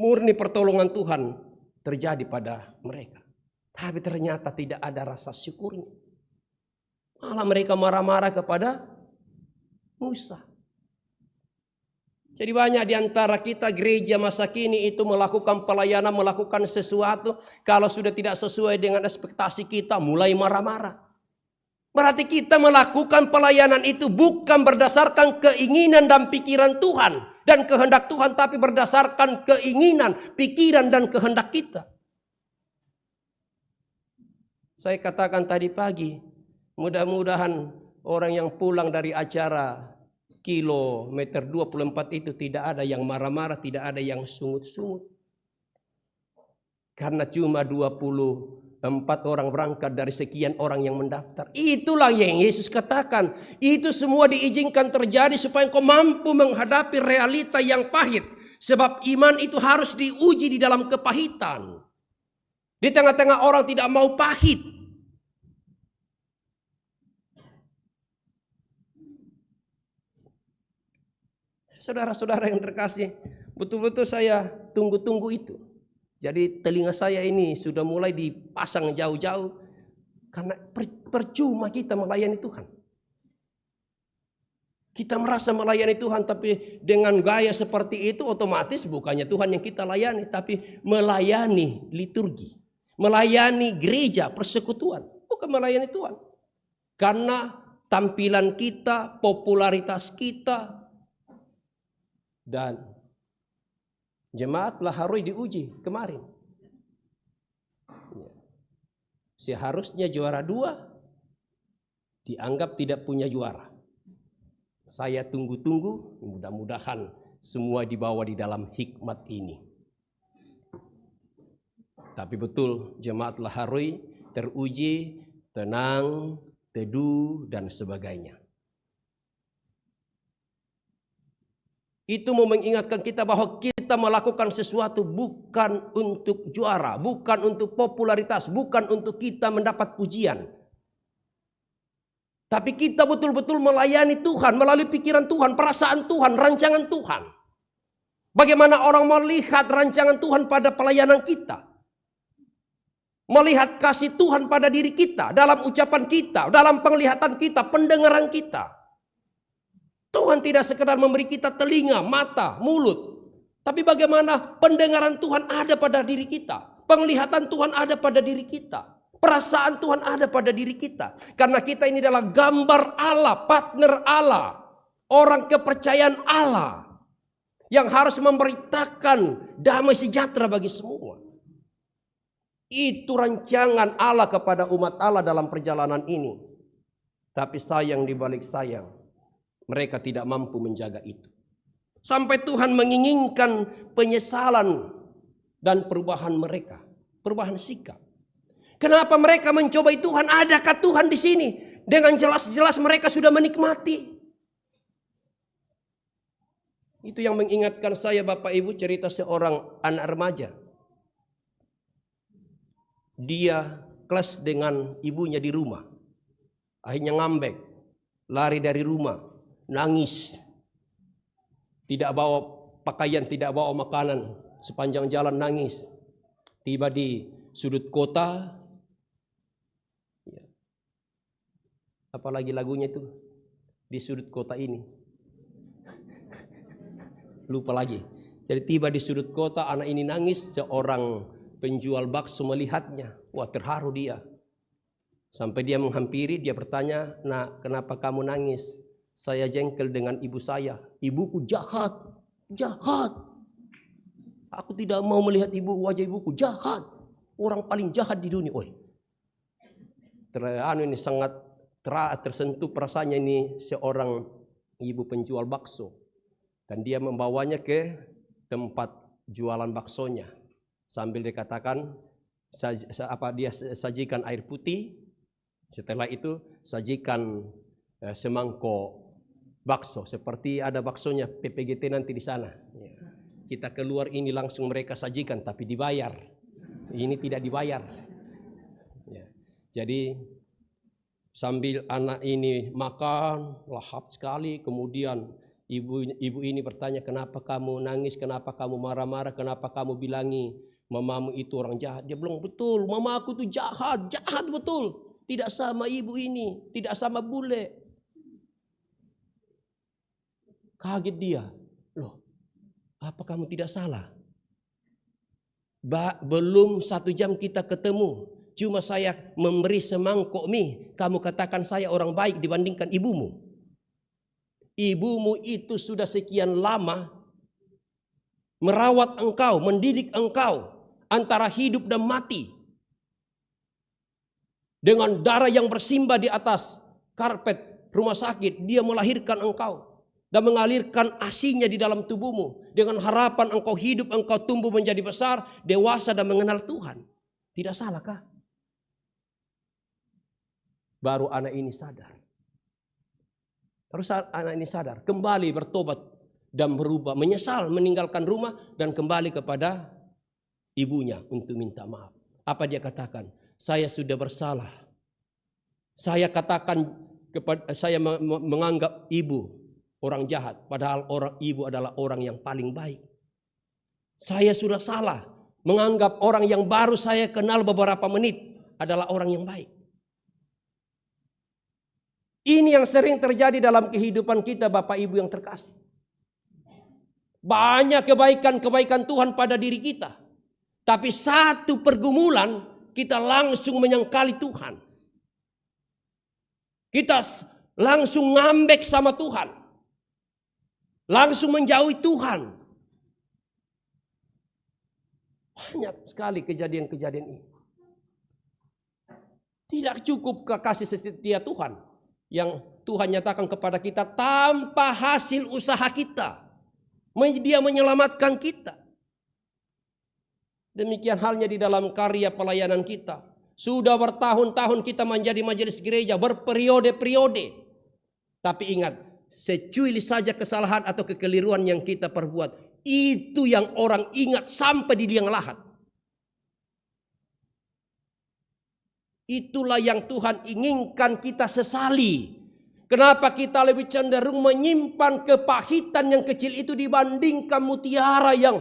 [SPEAKER 2] Murni pertolongan Tuhan terjadi pada mereka. Tapi ternyata tidak ada rasa syukurnya. Malah mereka marah-marah kepada Musa. Jadi banyak di antara kita gereja masa kini itu melakukan pelayanan, melakukan sesuatu, kalau sudah tidak sesuai dengan ekspektasi kita mulai marah-marah. Berarti kita melakukan pelayanan itu bukan berdasarkan keinginan dan pikiran Tuhan dan kehendak Tuhan, tapi berdasarkan keinginan, pikiran dan kehendak kita. Saya katakan tadi pagi, mudah-mudahan orang yang pulang dari acara kilometer 24 itu tidak ada yang marah-marah, tidak ada yang sungut-sungut. Karena cuma 20 4 orang berangkat dari sekian orang yang mendaftar. Itulah yang Yesus katakan. Itu semua diizinkan terjadi supaya engkau mampu menghadapi realita yang pahit. Sebab iman itu harus diuji di dalam kepahitan. Di tengah-tengah orang tidak mau pahit. Saudara-saudara yang terkasih, betul-betul saya tunggu-tunggu itu. Jadi telinga saya ini sudah mulai dipasang jauh-jauh. Karena percuma kita melayani Tuhan. Kita merasa melayani Tuhan, tapi dengan gaya seperti itu otomatis bukannya Tuhan yang kita layani, tapi melayani liturgi. Melayani gereja, persekutuan. Bukan melayani Tuhan. Karena tampilan kita, popularitas kita, dan jemaat Laharoi diuji kemarin. Seharusnya juara 2 dianggap tidak punya juara. Saya tunggu-tunggu, mudah-mudahan semua dibawa di dalam hikmat ini. Tapi betul jemaat Laharoi teruji, tenang, teduh, dan sebagainya. Itu mau mengingatkan kita bahwa kita melakukan sesuatu bukan untuk juara, bukan untuk popularitas, bukan untuk kita mendapat pujian. Tapi kita betul-betul melayani Tuhan melalui pikiran Tuhan, perasaan Tuhan, rancangan Tuhan. Bagaimana orang melihat rancangan Tuhan pada pelayanan kita. Melihat kasih Tuhan pada diri kita, dalam ucapan kita, dalam penglihatan kita, pendengaran kita. Tuhan tidak sekedar memberi kita telinga, mata, mulut. Tapi bagaimana pendengaran Tuhan ada pada diri kita. Penglihatan Tuhan ada pada diri kita. Perasaan Tuhan ada pada diri kita. Karena kita ini adalah gambar Allah, partner Allah. Orang kepercayaan Allah. Yang harus memberitakan damai sejahtera bagi semua. Itu rancangan Allah kepada umat Allah dalam perjalanan ini. Tapi sayang dibalik sayang. Mereka tidak mampu menjaga itu. Sampai Tuhan menginginkan penyesalan dan perubahan mereka. Perubahan sikap. Kenapa mereka mencobai Tuhan? Adakah Tuhan di sini? Dengan jelas-jelas mereka sudah menikmati. Itu yang mengingatkan saya Bapak Ibu cerita seorang anak remaja. Dia kelas dengan ibunya di rumah. Akhirnya ngambek. Lari dari rumah. Nangis, tidak bawa pakaian, tidak bawa makanan, sepanjang jalan nangis. Tiba di sudut kota, ya. Apalagi lagunya itu, di sudut kota ini, lupa lagi. Jadi tiba di sudut kota, anak ini nangis, seorang penjual bakso melihatnya, wah terharu dia. Sampai dia menghampiri, dia bertanya, "Nak, kenapa kamu nangis?" "Saya jengkel dengan ibu saya. Ibuku jahat, jahat. Aku tidak mau melihat wajah ibuku jahat. Orang paling jahat di dunia." Oi, ini sangat tersentuh perasaannya ini seorang ibu penjual bakso. Dan dia membawanya ke tempat jualan baksonya. Sambil dikatakan, dia sajikan air putih. Setelah itu sajikan semangkok bakso, seperti ada baksonya PPGT nanti di sana. Kita keluar ini langsung mereka sajikan, tapi dibayar. Ini tidak dibayar. Jadi sambil anak ini makan, lahap sekali. Kemudian ibu ini bertanya, "Kenapa kamu nangis? Kenapa kamu marah-marah? Kenapa kamu bilangi mamamu itu orang jahat?" Dia bilang, "Betul, mama aku tuh jahat, jahat betul. Tidak sama ibu ini, tidak sama bule." Kaget dia. "Loh, apa kamu tidak salah? Belum 1 jam kita ketemu. Cuma saya memberi semangkok mie. Kamu katakan saya orang baik dibandingkan ibumu. Ibumu itu sudah sekian lama merawat engkau, mendidik engkau antara hidup dan mati. Dengan darah yang bersimbah di atas karpet rumah sakit, dia melahirkan engkau. Dan mengalirkan asinya di dalam tubuhmu. Dengan harapan engkau hidup, engkau tumbuh menjadi besar, dewasa dan mengenal Tuhan. Tidak salahkah? baru anak ini sadar. Baru anak ini sadar, kembali bertobat dan berubah, menyesal meninggalkan rumah dan kembali kepada ibunya untuk minta maaf. Apa dia katakan? Saya sudah bersalah. Saya katakan kepada saya menganggap ibu orang jahat, padahal ibu adalah orang yang paling baik. Saya sudah salah menganggap orang yang baru saya kenal beberapa menit adalah orang yang baik. Ini yang sering terjadi dalam kehidupan kita, Bapak Ibu yang terkasih. Banyak kebaikan-kebaikan Tuhan pada diri kita. Tapi satu pergumulan kita langsung menyangkali Tuhan. Kita langsung ngambek sama Tuhan. Langsung menjauhi Tuhan. Banyak sekali kejadian-kejadian ini. Tidak cukup kasih setia Tuhan yang Tuhan nyatakan kepada kita tanpa hasil usaha kita. Dia menyelamatkan kita. Demikian halnya di dalam karya pelayanan kita. Sudah bertahun-tahun kita menjadi majelis gereja, berperiode-periode. Tapi ingat, secuili saja kesalahan atau kekeliruan yang kita perbuat, itu yang orang ingat sampai di liang lahat. Itulah yang Tuhan inginkan kita sesali. Kenapa kita lebih cenderung menyimpan kepahitan yang kecil itu dibandingkan mutiara yang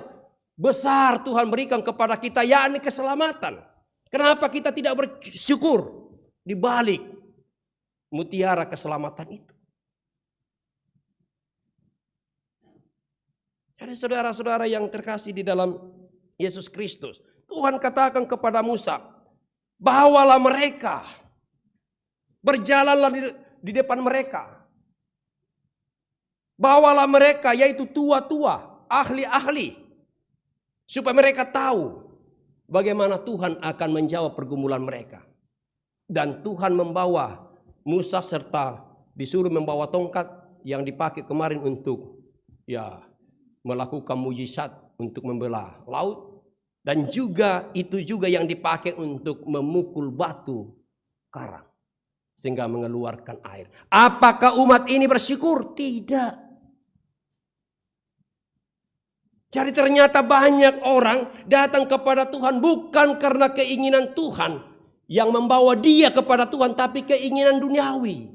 [SPEAKER 2] besar Tuhan berikan kepada kita, yakni keselamatan. Kenapa kita tidak bersyukur di balik mutiara keselamatan itu? Jadi saudara-saudara yang terkasih di dalam Yesus Kristus, Tuhan katakan kepada Musa, bawalah mereka, berjalanlah di depan mereka. Bawalah mereka, yaitu tua-tua, ahli-ahli, supaya mereka tahu bagaimana Tuhan akan menjawab pergumulan mereka. Dan Tuhan membawa Musa serta disuruh membawa tongkat yang dipakai kemarin untuk melakukan mujizat untuk membelah laut. Dan juga itu juga yang dipakai untuk memukul batu karang sehingga mengeluarkan air. Apakah umat ini bersyukur? Tidak. Jadi ternyata banyak orang datang kepada Tuhan bukan karena keinginan Tuhan yang membawa dia kepada Tuhan, tapi keinginan duniawi.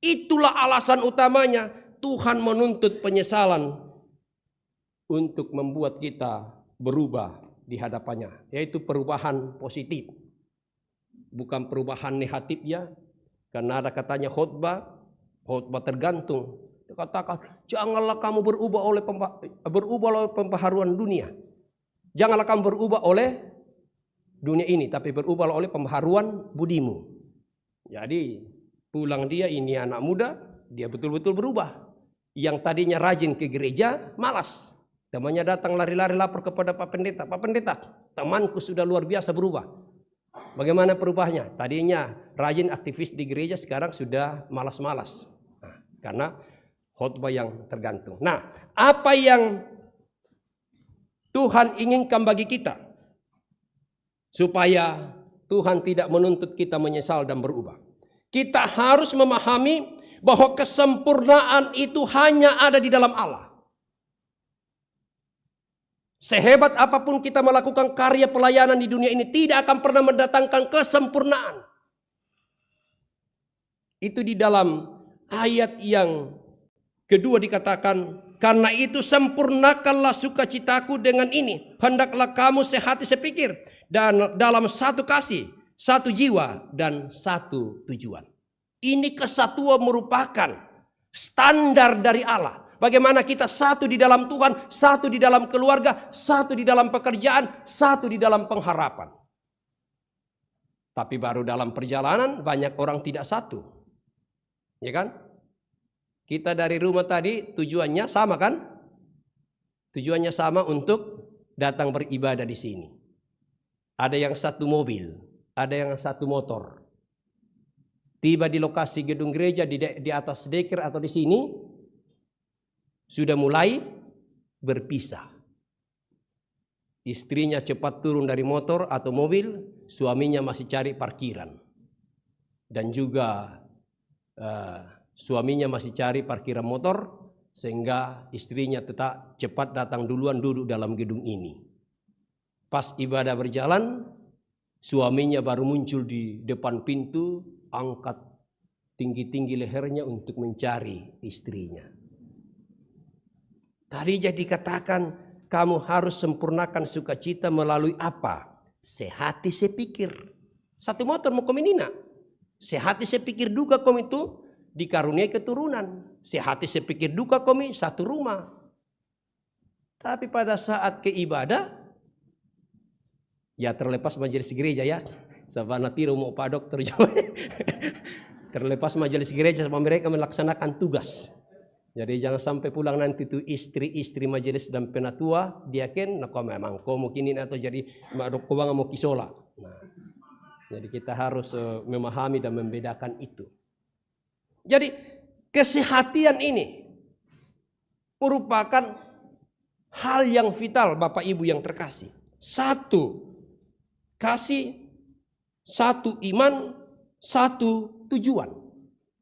[SPEAKER 2] Itulah alasan utamanya Tuhan menuntut penyesalan untuk membuat kita berubah di hadapannya, yaitu perubahan positif, bukan perubahan negatif ya. Karena ada katanya khotbah tergantung. Dia katakan, janganlah kamu berubah oleh pembaharuan dunia. Janganlah kamu berubah oleh dunia ini, tapi berubahlah oleh pembaharuan budimu. Jadi pulang dia ini anak muda, dia betul-betul berubah. Yang tadinya rajin ke gereja, malas. Temannya datang lari-lari lapor kepada Pak Pendeta. Pak Pendeta, temanku sudah luar biasa berubah. Bagaimana perubahannya? Tadinya rajin aktivis di gereja, sekarang sudah malas-malas. Karena khotbah yang tergantung. Nah, apa yang Tuhan inginkan bagi kita? Supaya Tuhan tidak menuntut kita menyesal dan berubah. Kita harus memahami bahwa kesempurnaan itu hanya ada di dalam Allah. Sehebat apapun kita melakukan karya pelayanan di dunia ini, tidak akan pernah mendatangkan kesempurnaan. Itu di dalam ayat yang kedua dikatakan, karena itu sempurnakanlah sukacitaku dengan ini. Hendaklah kamu sehati sepikir dan dalam satu kasih, satu jiwa dan satu tujuan. Ini kesatuan merupakan standar dari Allah. Bagaimana kita satu di dalam Tuhan, satu di dalam keluarga, satu di dalam pekerjaan, satu di dalam pengharapan. Tapi baru dalam perjalanan banyak orang tidak satu. Ya kan? Kita dari rumah tadi tujuannya sama kan? Tujuannya sama untuk datang beribadah di sini. Ada yang satu mobil, ada yang satu motor. Tiba di lokasi gedung gereja di atas deker atau di sini, sudah mulai berpisah. Istrinya cepat turun dari motor atau mobil, suaminya masih cari parkiran. dan juga suaminya masih cari parkiran motor, sehingga istrinya tetap cepat datang duluan duduk dalam gedung ini. Pas ibadah berjalan, suaminya baru muncul di depan pintu, angkat tinggi-tinggi lehernya untuk mencari istrinya. Tadinya dikatakan kamu harus sempurnakan sukacita melalui apa? Sehati sepikir. Satu motor mau kami nina. Sehati sepikir duka kami itu dikaruniai keturunan. Sehati sepikir duka kami satu rumah. Tapi pada saat ke ibadah, ya terlepas majelis gereja ya. Sabana tiro mau pak dokter juga. Terlepas majelis gereja sama mereka melaksanakan tugas. Jadi jangan sampai pulang nanti tuh istri-istri majelis dan penatua dia ken nak memang kau mungkinin atau jadi kau bang mau kisola. Nah, jadi kita harus memahami dan membedakan itu. Jadi kesehatian ini merupakan hal yang vital Bapak Ibu yang terkasih. Satu kasih, satu iman, satu tujuan.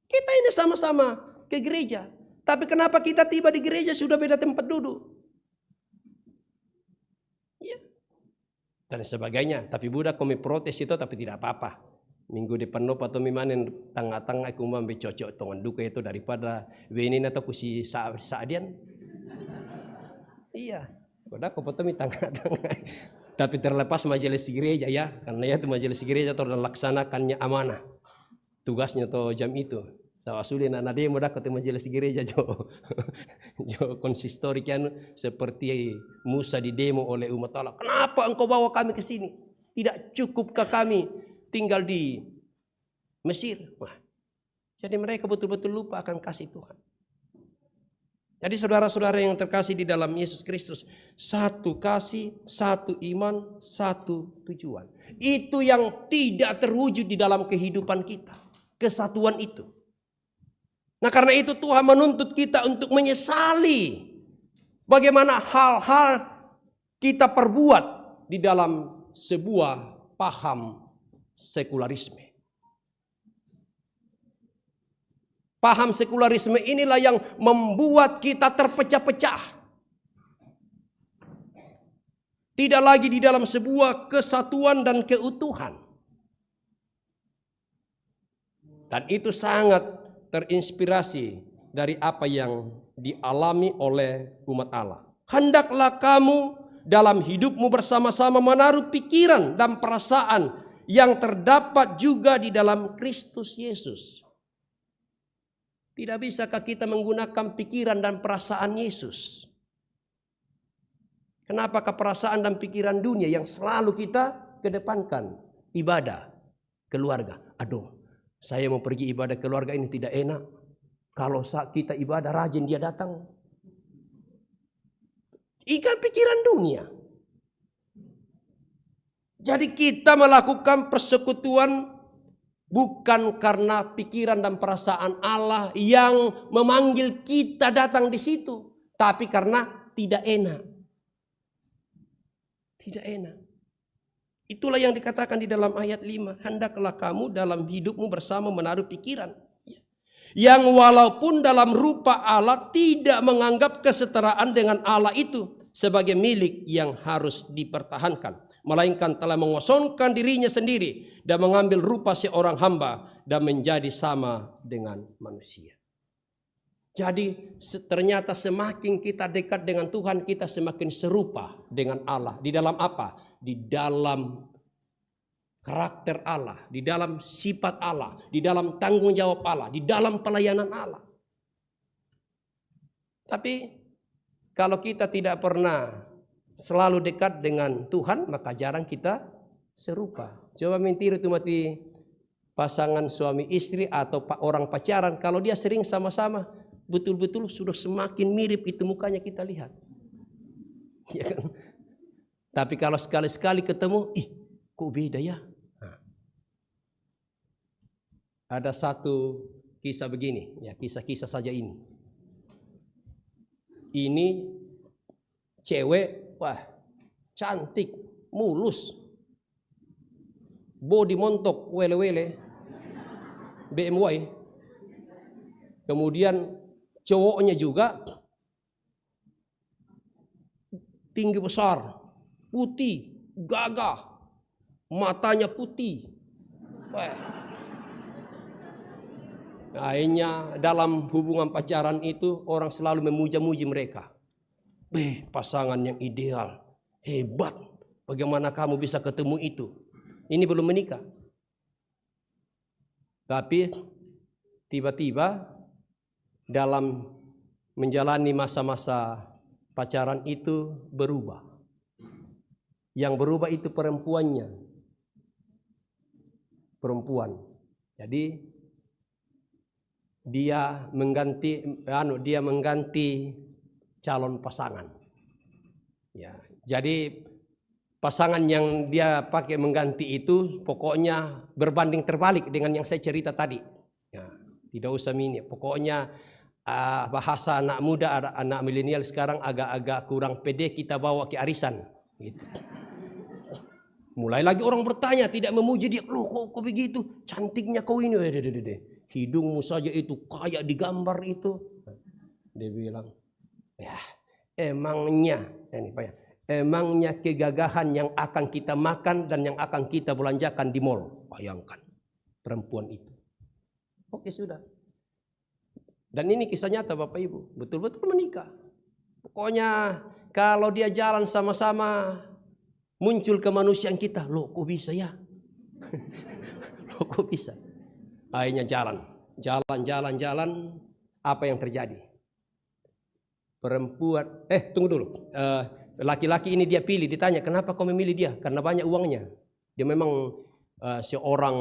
[SPEAKER 2] Kita ini sama-sama ke gereja. Tapi kenapa kita tiba di gereja sudah beda tempat duduk? Ya. Dan sebagainya. Tapi budak kami protes itu tapi tidak apa-apa. Minggu depan nopo atau mimanen tengah-tengah aku mau cocok tongan duka itu daripada wenin atau kusi saadian. Iya. Budak kau potong tengah-tengah. Tapi terlepas majelis gereja ya. Karena ya itu majelis gereja itu laksanakannya amanah. Tugasnya tuh jam itu. Tawasulin anak dia mudah ketemu majelis gereja jo konsistori kan seperti Musa di demo oleh umat Allah. Kenapa engkau bawa kami ke sini? Tidak cukupkah kami tinggal di Mesir? Wah, jadi mereka betul-betul lupa akan kasih Tuhan. Jadi saudara-saudara yang terkasih di dalam Yesus Kristus, satu kasih, satu iman, satu tujuan. Itu yang tidak terwujud di dalam kehidupan kita. Kesatuan itu. Nah karena itu Tuhan menuntut kita untuk menyesali bagaimana hal-hal kita perbuat di dalam sebuah paham sekularisme. Paham sekularisme inilah yang membuat kita terpecah-pecah. Tidak lagi di dalam sebuah kesatuan dan keutuhan. Dan itu sangat terinspirasi dari apa yang dialami oleh umat Allah. Hendaklah kamu dalam hidupmu bersama-sama menaruh pikiran dan perasaan yang terdapat juga di dalam Kristus Yesus. Tidak bisakah kita menggunakan pikiran dan perasaan Yesus? Kenapakah perasaan dan pikiran dunia yang selalu kita kedepankan? Ibadah, keluarga. Aduh, saya mau pergi ibadah keluarga ini tidak enak. Kalau saat kita ibadah rajin dia datang. Ikan pikiran dunia. Jadi kita melakukan persekutuan bukan karena pikiran dan perasaan Allah yang memanggil kita datang di situ. Tapi karena tidak enak. Tidak enak. Itulah yang dikatakan di dalam ayat 5. Hendaklah kamu dalam hidupmu bersama menaruh pikiran. Yang walaupun dalam rupa Allah tidak menganggap kesetaraan dengan Allah itu sebagai milik yang harus dipertahankan. Melainkan telah mengosongkan dirinya sendiri dan mengambil rupa seorang hamba dan menjadi sama dengan manusia. Jadi ternyata semakin kita dekat dengan Tuhan kita semakin serupa dengan Allah. Di dalam apa? Di dalam karakter Allah, di dalam sifat Allah, di dalam tanggung jawab Allah, di dalam pelayanan Allah. Tapi kalau kita tidak pernah selalu dekat dengan Tuhan, maka jarang kita serupa. Coba mintir itu mati pasangan suami istri atau orang pacaran, kalau dia sering sama-sama, betul-betul sudah semakin mirip itu mukanya kita lihat. Ya kan? Tapi kalau sekali-sekali ketemu, kok beda ya? Nah. Ada satu kisah begini, ya kisah-kisah saja ini. Ini cewek, wah cantik, mulus, body montok, wele-wele. BMW. Kemudian cowoknya juga tinggi besar, putih, gagah, matanya putih. Akhirnya dalam hubungan pacaran itu orang selalu memuja-muji mereka. Pasangan yang ideal, hebat. Bagaimana kamu bisa ketemu itu? Ini belum menikah. Tapi tiba-tiba dalam menjalani masa-masa pacaran itu berubah. Yang berubah itu perempuannya. Perempuan. Jadi dia mengganti calon pasangan. Ya, jadi pasangan yang dia pakai mengganti itu pokoknya berbanding terbalik dengan yang saya cerita tadi. Ya, tidak usah mini. Pokoknya bahasa anak muda, anak milenial sekarang agak-agak kurang pede kita bawa ke arisan. Gitu. Mulai lagi orang bertanya, tidak memuji dia. Loh kok begitu? Cantiknya kau ini. Hidungmu saja itu kayak digambar itu. Dia bilang, ya emangnya. Ini Pak ya. Emangnya kegagahan yang akan kita makan dan yang akan kita belanjakan di mall. Bayangkan perempuan itu. Oke sudah. Dan ini kisah nyata Bapak Ibu. Betul-betul menikah. Pokoknya kalau dia jalan sama-sama muncul kemanusiaan kita. Loh kok bisa ya? Loh kok bisa? Akhirnya jalan. Apa yang terjadi? Perempuan, tunggu dulu. Laki-laki ini dia pilih, ditanya kenapa kau memilih dia? Karena banyak uangnya. Dia memang seorang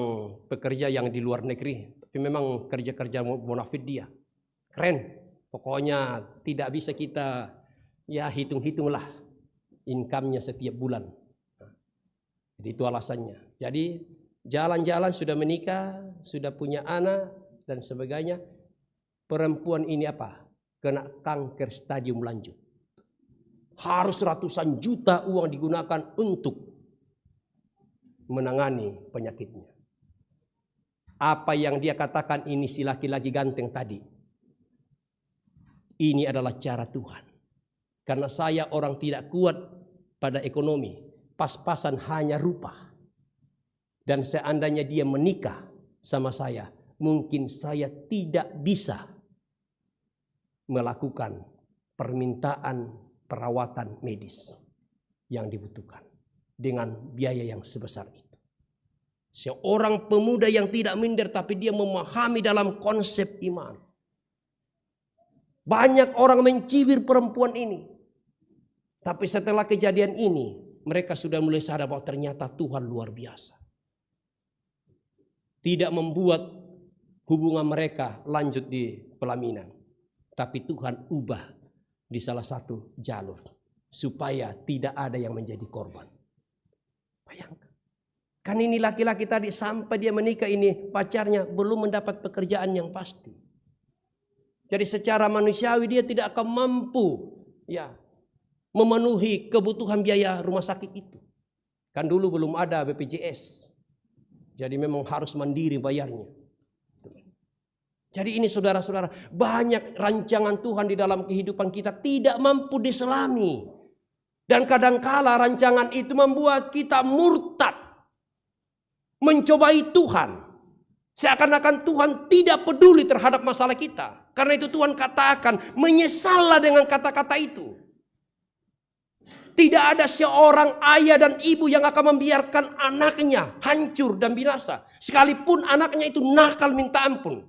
[SPEAKER 2] pekerja yang di luar negeri, tapi memang kerja-kerja bonafit dia. Keren. Pokoknya tidak bisa kita ya hitung-hitunglah income-nya setiap bulan. Jadi itu alasannya. Jadi jalan-jalan sudah menikah, sudah punya anak dan sebagainya. Perempuan ini apa? Kena kanker stadium lanjut. Harus ratusan juta uang digunakan untuk menangani penyakitnya. Apa yang dia katakan ini si laki-laki ganteng tadi. Ini adalah cara Tuhan. Karena saya orang tidak kuat pada ekonomi. Pas-pasan hanya rupa. Dan seandainya dia menikah sama saya. Mungkin saya tidak bisa melakukan permintaan perawatan medis yang dibutuhkan dengan biaya yang sebesar itu. Seorang pemuda yang tidak minder tapi dia memahami dalam konsep iman. Banyak orang mencibir perempuan ini. Tapi setelah kejadian ini mereka sudah mulai sadar bahwa ternyata Tuhan luar biasa. Tidak membuat hubungan mereka lanjut di pelaminan. Tapi Tuhan ubah di salah satu jalur supaya tidak ada yang menjadi korban. Bayangkan. Kan ini laki-laki tadi sampai dia menikah ini pacarnya belum mendapat pekerjaan yang pasti. Jadi secara manusiawi dia tidak akan mampu ya memenuhi kebutuhan biaya rumah sakit itu. Kan dulu belum ada BPJS. Jadi memang harus mandiri bayarnya. Jadi ini saudara-saudara, banyak rancangan Tuhan di dalam kehidupan kita tidak mampu diselami. Dan kadangkala rancangan itu membuat kita murtad. Mencobai Tuhan. Seakan-akan Tuhan tidak peduli terhadap masalah kita. Karena itu Tuhan katakan, menyesallah dengan kata-kata itu. Tidak ada seorang ayah dan ibu yang akan membiarkan anaknya hancur dan binasa. Sekalipun anaknya itu nakal minta ampun.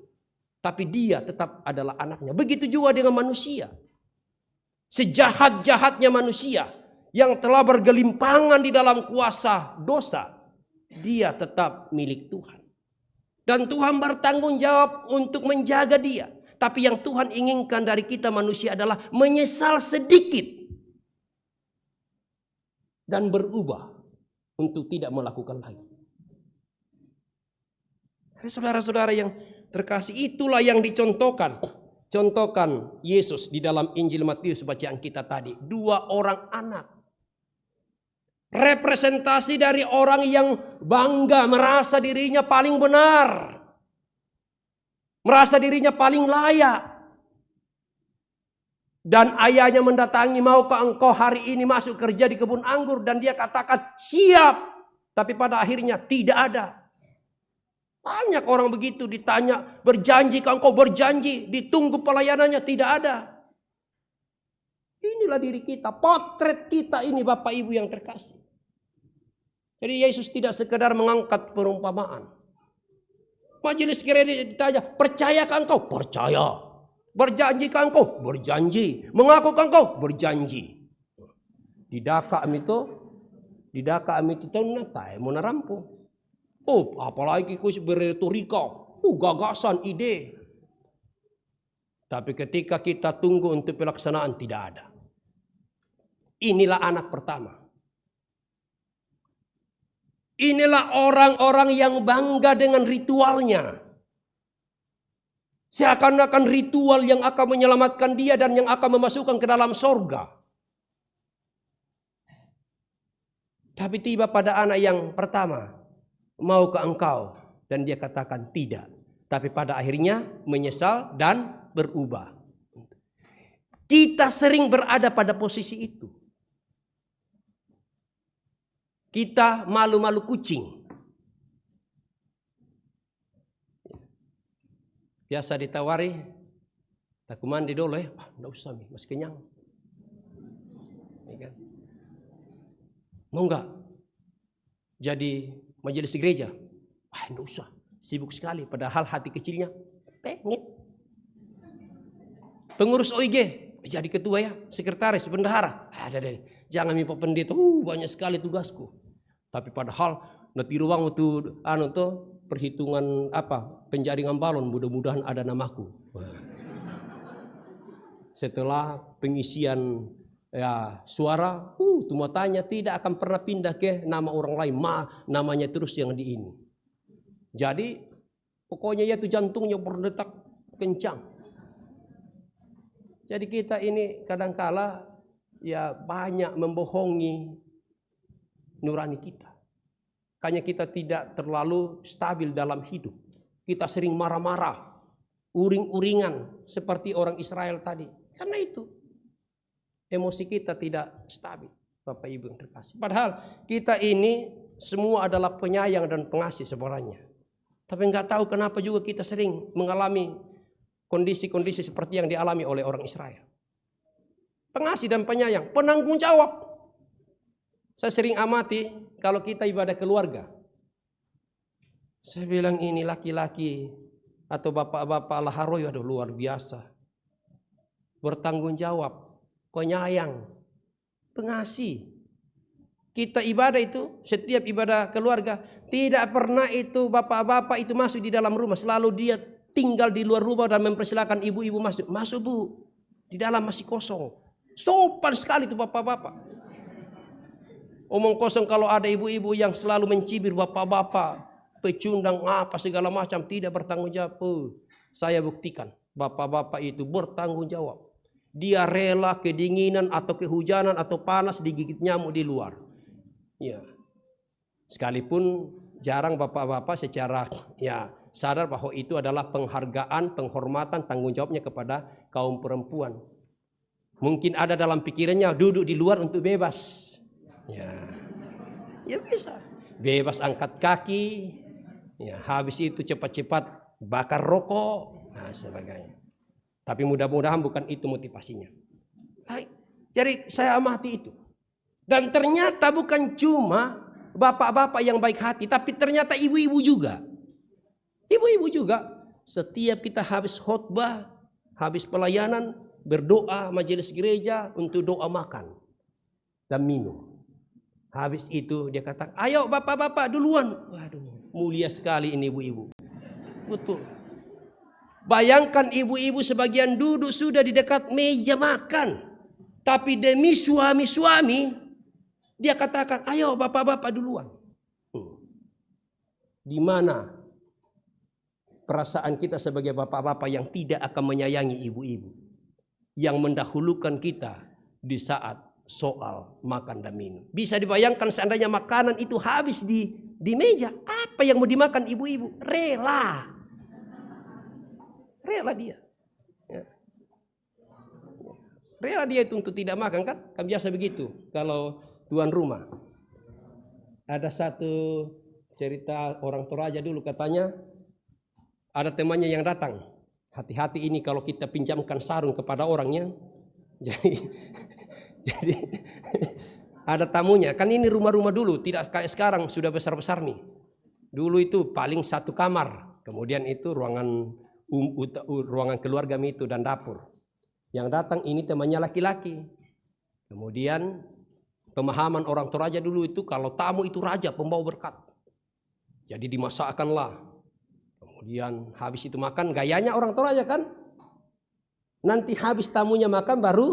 [SPEAKER 2] Tapi dia tetap adalah anaknya. Begitu juga dengan manusia. Sejahat-jahatnya manusia yang telah bergelimpangan di dalam kuasa dosa. Dia tetap milik Tuhan. Dan Tuhan bertanggung jawab untuk menjaga dia. Tapi yang Tuhan inginkan dari kita manusia adalah menyesal sedikit. Dan berubah untuk tidak melakukan lagi. Saudara-saudara yang terkasih, itulah yang dicontohkan. Contohkan Yesus di dalam Injil Matius bacaan kita tadi. 2 orang anak. Representasi dari orang yang bangga merasa dirinya paling benar. merasa dirinya paling layak. Dan ayahnya mendatangi, maukah engkau hari ini masuk kerja di kebun anggur? Dan dia katakan, siap. Tapi pada akhirnya tidak ada. Banyak orang begitu ditanya, berjanjikah engkau? Berjanji. Ditunggu pelayanannya, tidak ada. Inilah diri kita, potret kita ini Bapak Ibu yang terkasih. Jadi Yesus tidak sekedar mengangkat perumpamaan. Majelis gereja ditanya, percayakah engkau? Percaya. Berjanjikah engkau? Berjanji. Mengakukah engkau? Berjanji. Didaka itu natai mau narampu. Oh, apalagi ku berretorika, gagasan, ide. Tapi ketika kita tunggu untuk pelaksanaan tidak ada. Inilah anak pertama. Inilah orang-orang yang bangga dengan ritualnya. Seakan-akan ritual yang akan menyelamatkan dia dan yang akan memasukkan ke dalam sorga. Tapi tiba pada anak yang pertama, maukah engkau? Dan dia katakan tidak. Tapi pada akhirnya menyesal dan berubah. Kita sering berada pada posisi itu. Kita malu-malu kucing. Biasa ditawari, tak mandi dulu ya, enggak usah masih kenyang. Ya kan? Mau enggak jadi majelis gereja? Enggak usah, sibuk sekali. Padahal hati kecilnya pengen. Pengurus OIG, jadi ketua ya, sekretaris, bendahara. Ada deh, jangan mimpi pendeta, banyak sekali tugasku. Tapi padahal nanti ruang itu perhitungan penjaringan balon, mudah-mudahan ada namaku. Setelah pengisian suara, matanya tidak akan pernah pindah ke nama orang lain, namanya terus yang di ini. Jadi pokoknya ya itu jantungnya berdetak kencang. Jadi kita ini kadangkala ya banyak membohongi nurani kita. Hanya kita tidak terlalu stabil dalam hidup. Kita sering marah-marah, uring-uringan seperti orang Israel tadi. Karena itu emosi kita tidak stabil, Bapak Ibu yang terkasih. Padahal kita ini semua adalah penyayang dan pengasih sebenarnya. Tapi nggak tahu kenapa juga kita sering mengalami kondisi-kondisi seperti yang dialami oleh orang Israel. Pengasih dan penyayang, penanggung jawab. Saya sering amati kalau kita ibadah keluarga. Saya bilang ini laki-laki atau bapak-bapak laharoy, aduh luar biasa. Bertanggung jawab, penyayang, pengasih. Kita ibadah itu, setiap ibadah keluarga, tidak pernah itu bapak-bapak itu masuk di dalam rumah. Selalu dia tinggal di luar rumah dan mempersilakan ibu-ibu masuk. Masuk bu, di dalam masih kosong. Sopan sekali itu bapak-bapak. Omong kosong kalau ada ibu-ibu yang selalu mencibir bapak-bapak, pecundang apa segala macam, tidak bertanggung jawab. Saya buktikan, bapak-bapak itu bertanggung jawab. Dia rela kedinginan atau kehujanan atau panas digigit nyamuk di luar. Ya. Sekalipun jarang bapak-bapak secara sadar bahwa itu adalah penghargaan, penghormatan, tanggung jawabnya kepada kaum perempuan. Mungkin ada dalam pikirannya duduk di luar untuk bebas. Ya bisa. Bebas angkat kaki. Ya, habis itu cepat-cepat bakar rokok. Nah, sebagainya. Tapi mudah-mudahan bukan itu motivasinya. Jadi saya amati itu. Dan ternyata bukan cuma bapak-bapak yang baik hati, tapi ternyata ibu-ibu juga. Ibu-ibu juga. Setiap kita habis khotbah, habis pelayanan, berdoa majelis gereja untuk doa makan dan minum. Habis itu dia kata, ayo bapak-bapak duluan. Waduh, mulia sekali ini ibu-ibu. Betul. Bayangkan ibu-ibu sebagian duduk sudah di dekat meja makan. Tapi demi suami-suami, dia katakan, ayo bapak-bapak duluan. Di mana perasaan kita sebagai bapak-bapak yang tidak akan menyayangi ibu-ibu, yang mendahulukan kita di saat soal makan dan minum. Bisa dibayangkan seandainya makanan itu habis di meja, apa yang mau dimakan ibu-ibu? Rela. rela dia. Ya. Rela dia itu untuk tidak makan kan? Kan biasa begitu kalau tuan rumah. Ada satu cerita orang Toraja dulu, katanya ada temannya yang datang. Hati-hati ini kalau kita pinjamkan sarung kepada orangnya. Jadi ada tamunya. Kan ini rumah-rumah dulu, tidak kayak sekarang sudah besar-besar nih. Dulu itu paling satu kamar. Kemudian itu ruangan keluarga itu dan dapur. Yang datang ini temannya laki-laki. Kemudian pemahaman orang Toraja dulu itu kalau tamu itu raja, pembawa berkat. Jadi dimasakkanlah. Kemudian habis itu makan, gayanya orang Toraja kan. Nanti habis tamunya makan baru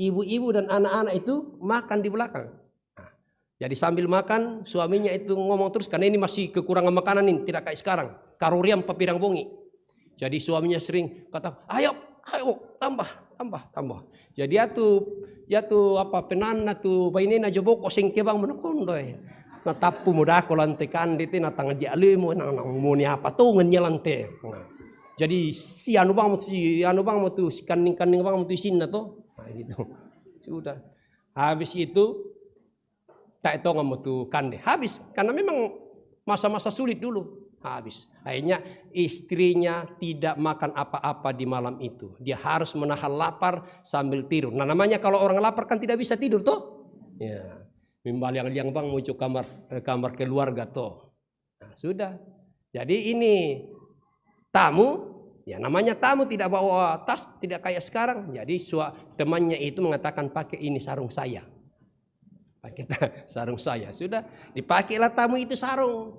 [SPEAKER 2] ibu-ibu dan anak-anak itu makan di belakang. Nah, jadi sambil makan suaminya itu ngomong terus, karena ini masih kekurangan makanan ini, tidak kayak sekarang. Karuriam papirang bongi. Jadi suaminya sering kata, ayo tambah. Jadi penana tu bainena jobok oseng kebang menekondoy. Na tapu muda ko lante kandite na tanga dia lemo na moni apa to ngenya lante. Jadi si anu bang tu si kaning bang tu isin na to. Nah, gitu. Sudah. Habis itu tak itu ngamu tu kande. Habis karena memang masa-masa sulit dulu. Habis. Akhirnya istrinya tidak makan apa-apa di malam itu. Dia harus menahan lapar sambil tidur. Nah, namanya kalau orang lapar kan tidak bisa tidur toh. Ya. Mimbaliang bang muncul kamar keluarga toh. Nah, sudah. Jadi ini tamu, ya namanya tamu tidak bawa tas, tidak kayak sekarang. Jadi temannya itu mengatakan pakai ini sarung saya. Pakai sarung saya. Sudah, dipakailah tamu itu sarung.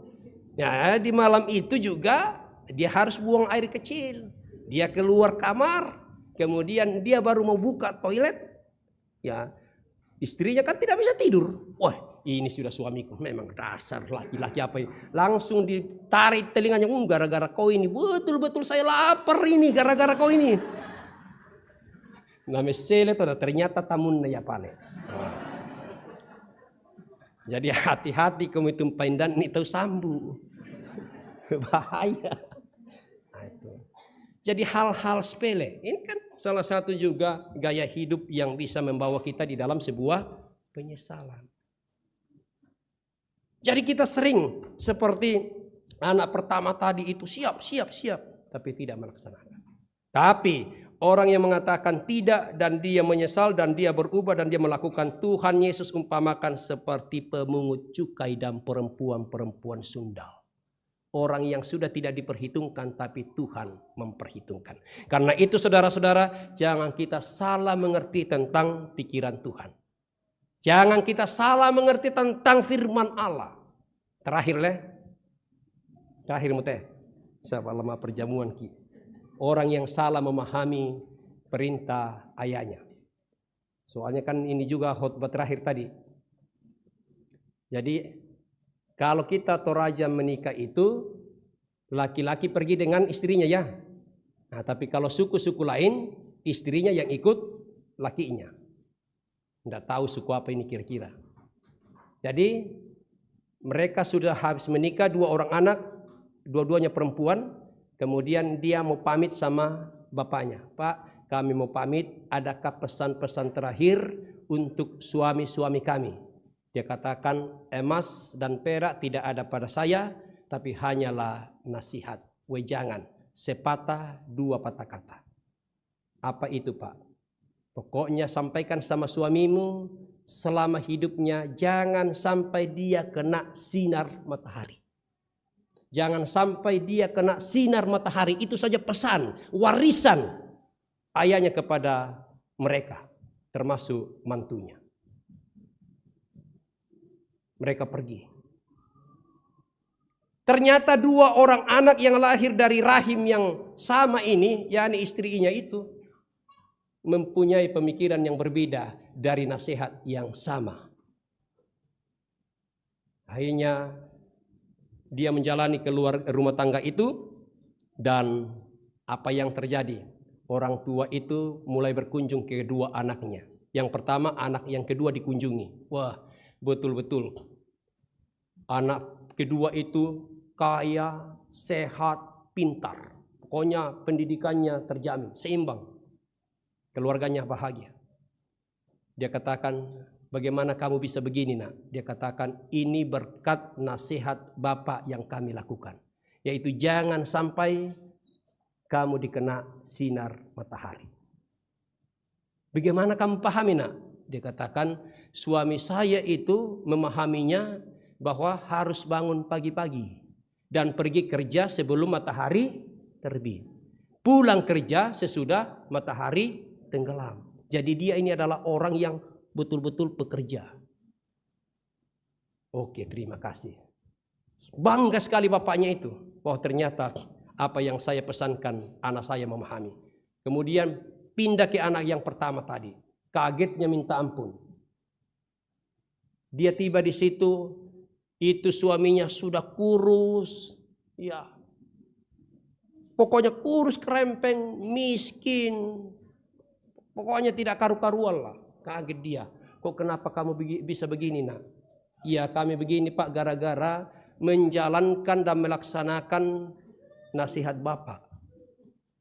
[SPEAKER 2] Ya, di malam itu juga dia harus buang air kecil. Dia keluar kamar, kemudian dia baru mau buka toilet. Ya, istrinya kan tidak bisa tidur. Wah, ini sudah suamiku, memang dasar laki-laki apa ini. Langsung ditarik telinganya, gara-gara kau ini, betul-betul saya lapar ini, gara-gara kau ini. Nama sele ternyata tamunna ya pale. Jadi hati-hati kamu tumpahin dan ini tahu sambu. Bahaya. Nah, itu. Jadi hal-hal sepele. Ini kan salah satu juga gaya hidup yang bisa membawa kita di dalam sebuah penyesalan. Jadi kita sering seperti anak pertama tadi itu siap. Tapi tidak melaksanakan. Tapi orang yang mengatakan tidak dan dia menyesal dan dia berubah dan dia melakukan, Tuhan Yesus umpamakan seperti pemungut cukai dan perempuan-perempuan sundal. Orang yang sudah tidak diperhitungkan tapi Tuhan memperhitungkan. Karena itu saudara-saudara, jangan kita salah mengerti tentang pikiran Tuhan. Jangan kita salah mengerti tentang firman Allah. Terakhir mute. Siapa lama perjamuan ki. Orang yang salah memahami perintah ayahnya. Soalnya kan ini juga khotbah terakhir tadi. Jadi kalau kita Toraja menikah itu laki-laki pergi dengan istrinya ya. Nah, tapi kalau suku-suku lain istrinya yang ikut lakinya. Tidak tahu suku apa ini kira-kira. Jadi mereka sudah habis menikah, 2 orang anak, dua-duanya perempuan. Kemudian dia mau pamit sama bapaknya. Pak, kami mau pamit, adakah pesan-pesan terakhir untuk suami-suami kami? Dia katakan, emas dan perak tidak ada pada saya, tapi hanyalah nasihat, wejangan, sepatah 2 patah kata. Apa itu Pak? Pokoknya sampaikan sama suamimu, selama hidupnya jangan sampai dia kena sinar matahari. Jangan sampai dia kena sinar matahari. Itu saja pesan, warisan ayahnya kepada mereka, termasuk mantunya. Mereka pergi. Ternyata 2 orang anak yang lahir dari rahim yang sama ini, yakni istrinya itu, mempunyai pemikiran yang berbeda dari nasihat yang sama. Akhirnya dia menjalani keluar rumah tangga itu, dan apa yang terjadi? Orang tua itu mulai berkunjung ke 2 anaknya. Yang pertama, anak yang kedua dikunjungi. Wah, betul-betul. Anak kedua itu kaya, sehat, pintar. Pokoknya pendidikannya terjamin, seimbang. Keluarganya bahagia. Dia katakan, bagaimana kamu bisa begini nak? Dia katakan, ini berkat nasihat Bapak yang kami lakukan. Yaitu jangan sampai kamu dikena sinar matahari. Bagaimana kamu pahami nak? Dia katakan, suami saya itu memahaminya bahwa harus bangun pagi-pagi dan pergi kerja sebelum matahari terbit. Pulang kerja sesudah matahari tenggelam. Jadi dia ini adalah orang yang betul-betul pekerja. Oke, terima kasih. Bangga sekali bapaknya itu. Bahwa ternyata apa yang saya pesankan anak saya memahami. Kemudian pindah ke anak yang pertama tadi. Kagetnya minta ampun. Dia tiba di situ, itu suaminya sudah kurus, ya. Pokoknya kurus, kerempeng, miskin. Pokoknya tidak karu-karuan lah. Kaget dia. Kok kenapa kamu bisa begini nak? Ya kami begini Pak gara-gara menjalankan dan melaksanakan nasihat Bapak.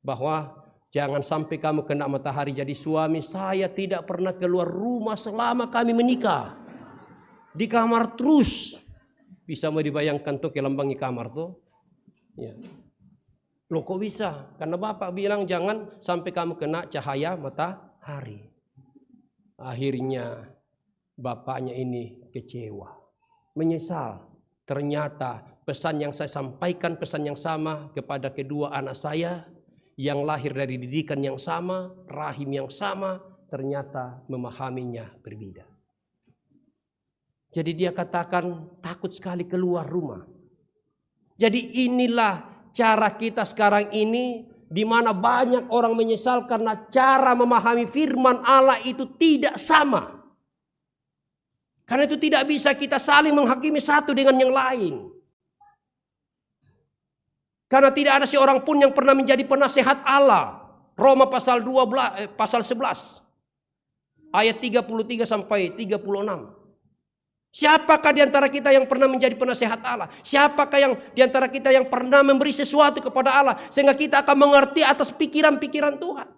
[SPEAKER 2] Bahwa jangan sampai kamu kena matahari. Jadi suami saya tidak pernah keluar rumah selama kami menikah. Di kamar terus. Bisa mau dibayangkan tuh kelambangi kamar tuh. Ya. Loh kok bisa? Karena Bapak bilang jangan sampai kamu kena cahaya matahari. Akhirnya bapaknya ini kecewa. Menyesal. Ternyata pesan yang saya sampaikan, pesan yang sama kepada kedua anak saya. Yang lahir dari didikan yang sama, rahim yang sama, ternyata memahaminya berbeda. Jadi dia katakan takut sekali keluar rumah. Jadi inilah cara kita sekarang ini, di mana banyak orang menyesal karena cara memahami firman Allah itu tidak sama. Karena itu tidak bisa kita saling menghakimi satu dengan yang lain. Karena tidak ada seorang pun yang pernah menjadi penasehat Allah. Roma pasal 11 ayat 33 sampai 36. Siapakah di antara kita yang pernah menjadi penasehat Allah? Siapakah yang di antara kita yang pernah memberi sesuatu kepada Allah sehingga kita akan mengerti atas pikiran-pikiran Tuhan?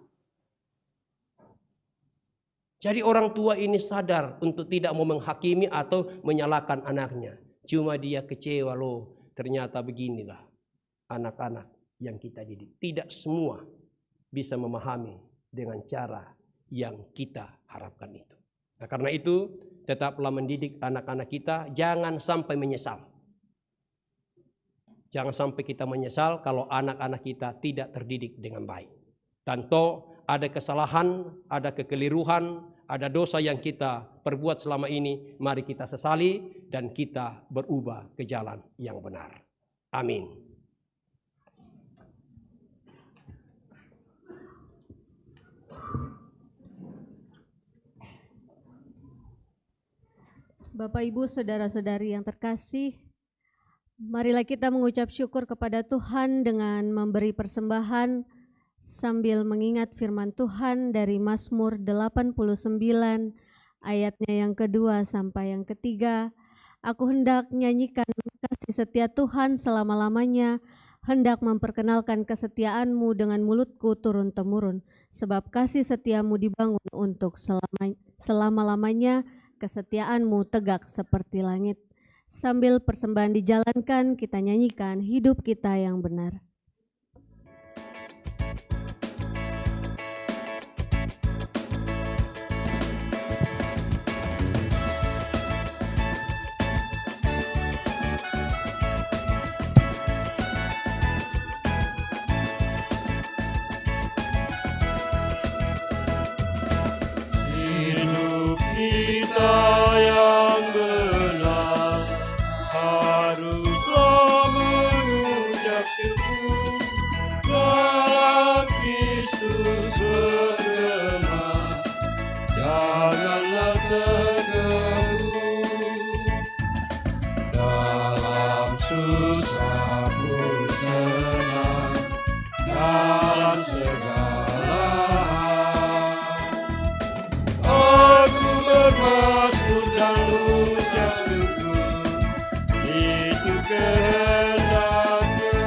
[SPEAKER 2] Jadi orang tua ini sadar untuk tidak mau menghakimi atau menyalahkan anaknya. Cuma dia kecewa loh, ternyata beginilah anak-anak yang kita didik. Tidak semua bisa memahami dengan cara yang kita harapkan itu. Nah, karena itu tetaplah mendidik anak-anak kita, jangan sampai menyesal. Jangan sampai kita menyesal kalau anak-anak kita tidak terdidik dengan baik. Tentu ada kesalahan, ada kekeliruan, ada dosa yang kita perbuat selama ini. Mari kita sesali dan kita berubah ke jalan yang benar. Amin.
[SPEAKER 1] Bapak, Ibu, saudara-saudari yang terkasih, marilah kita mengucap syukur kepada Tuhan dengan memberi persembahan sambil mengingat firman Tuhan dari Mazmur 89 ayatnya yang kedua sampai yang ketiga. Aku hendak nyanyikan kasih setia Tuhan selama-lamanya, hendak memperkenalkan kesetiaanmu dengan mulutku turun-temurun, sebab kasih setiamu dibangun untuk selama-lamanya, kesetiaanmu tegak seperti langit. Sambil persembahan dijalankan, kita nyanyikan hidup kita yang benar.
[SPEAKER 4] Hidup kita yang benar haruslah mengucap syukur dalam Kristus bergema, janganlah tergerus dalam susah pun senang dalam segala bermasmur dan ucap syukur, itu kehendaknya.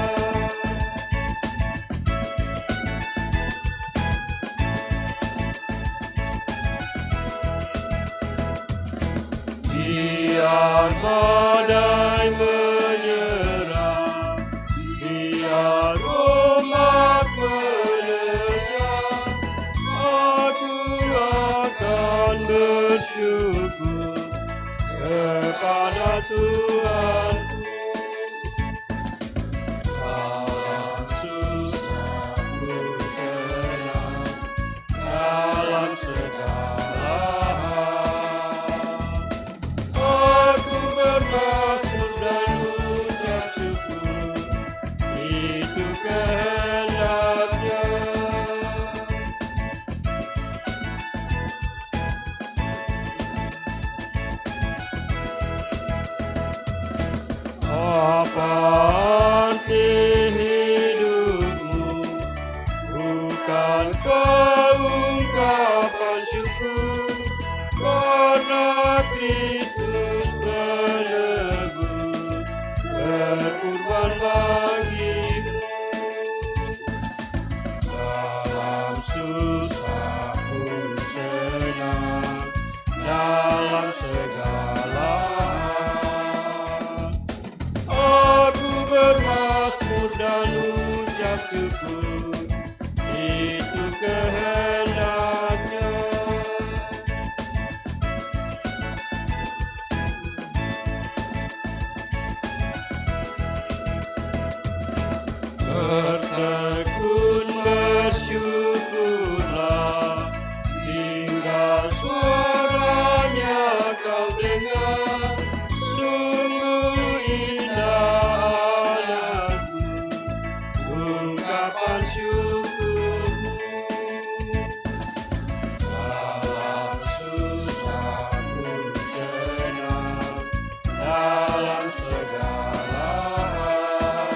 [SPEAKER 4] badai menyerang, biar ombak menerjang, aku akan bersyukur kepada Tuhanku. Dalam susahku senang, dalam segala hal, aku bermasmur dan ucap syukur, itu kehendaknya. Apa arti hidupmu? Bukan ungkapan syukur karena Kristus menebus berkorban bagimu. Dalam susahku senang, dalam segala hal, aku bermasmur dan ucap syukur, itu kehendaknya. Bertekun bersyukurlah, hingga suaranya kau dengar. Sungguh indah anakku, ungkapan syukurmu. Dalam susahku senang, dalam segala hal,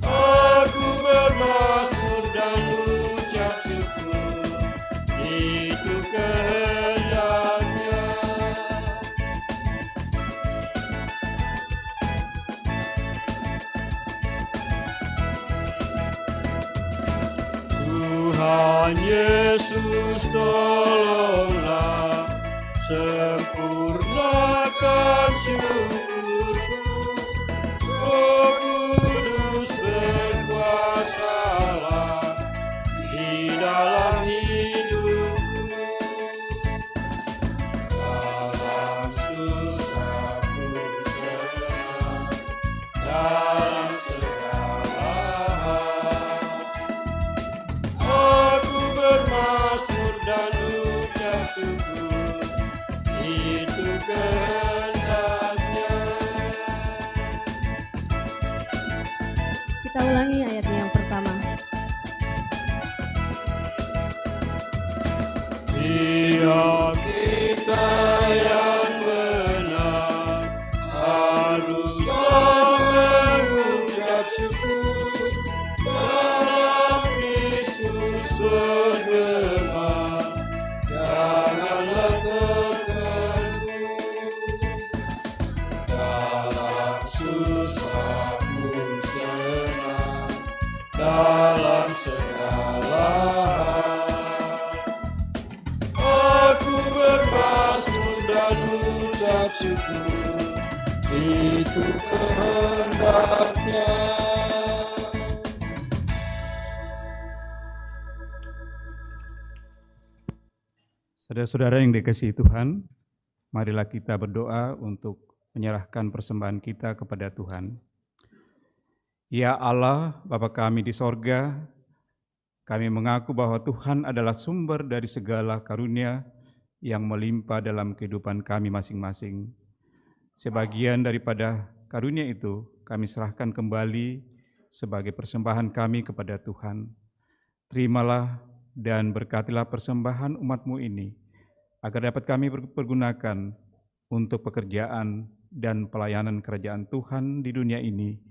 [SPEAKER 4] aku bermasmur dan ucap syukur, itu kehendaknya. Tuhan Yesus, tolonglah, sempurnakan syukurku. Roh Kudus berkuasalah di dalam hidupku. Dalam susahku senang, dalam segala hal, aku bermasmur dan ucap syukur, itu kehendaknya.
[SPEAKER 1] Kita ulangi ayatnya yang pertama.
[SPEAKER 4] Biar kita yang benar haruslah mengucap syukur, dalam Kristus bergema, janganlah terganggu. Dalam susahku senang, dalam segala hal, aku bermasmur dan ucap syukur, itu kehendaknya.
[SPEAKER 6] Saudara-saudara yang dikasihi Tuhan, marilah kita berdoa untuk menyerahkan persembahan kita kepada Tuhan. Ya Allah, Bapa kami di sorga, kami mengaku bahwa Tuhan adalah sumber dari segala karunia yang melimpah dalam kehidupan kami masing-masing. Sebagian daripada karunia itu kami serahkan kembali sebagai persembahan kami kepada Tuhan. Terimalah dan berkatilah persembahan umat-Mu ini, agar dapat kami pergunakan untuk pekerjaan dan pelayanan kerajaan Tuhan di dunia ini.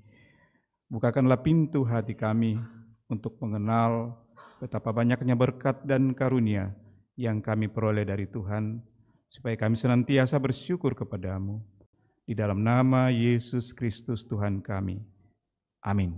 [SPEAKER 6] Bukakanlah pintu hati kami untuk mengenal betapa banyaknya berkat dan karunia yang kami peroleh dari Tuhan, supaya kami senantiasa bersyukur kepada-Mu. Di dalam nama Yesus Kristus Tuhan kami. Amin.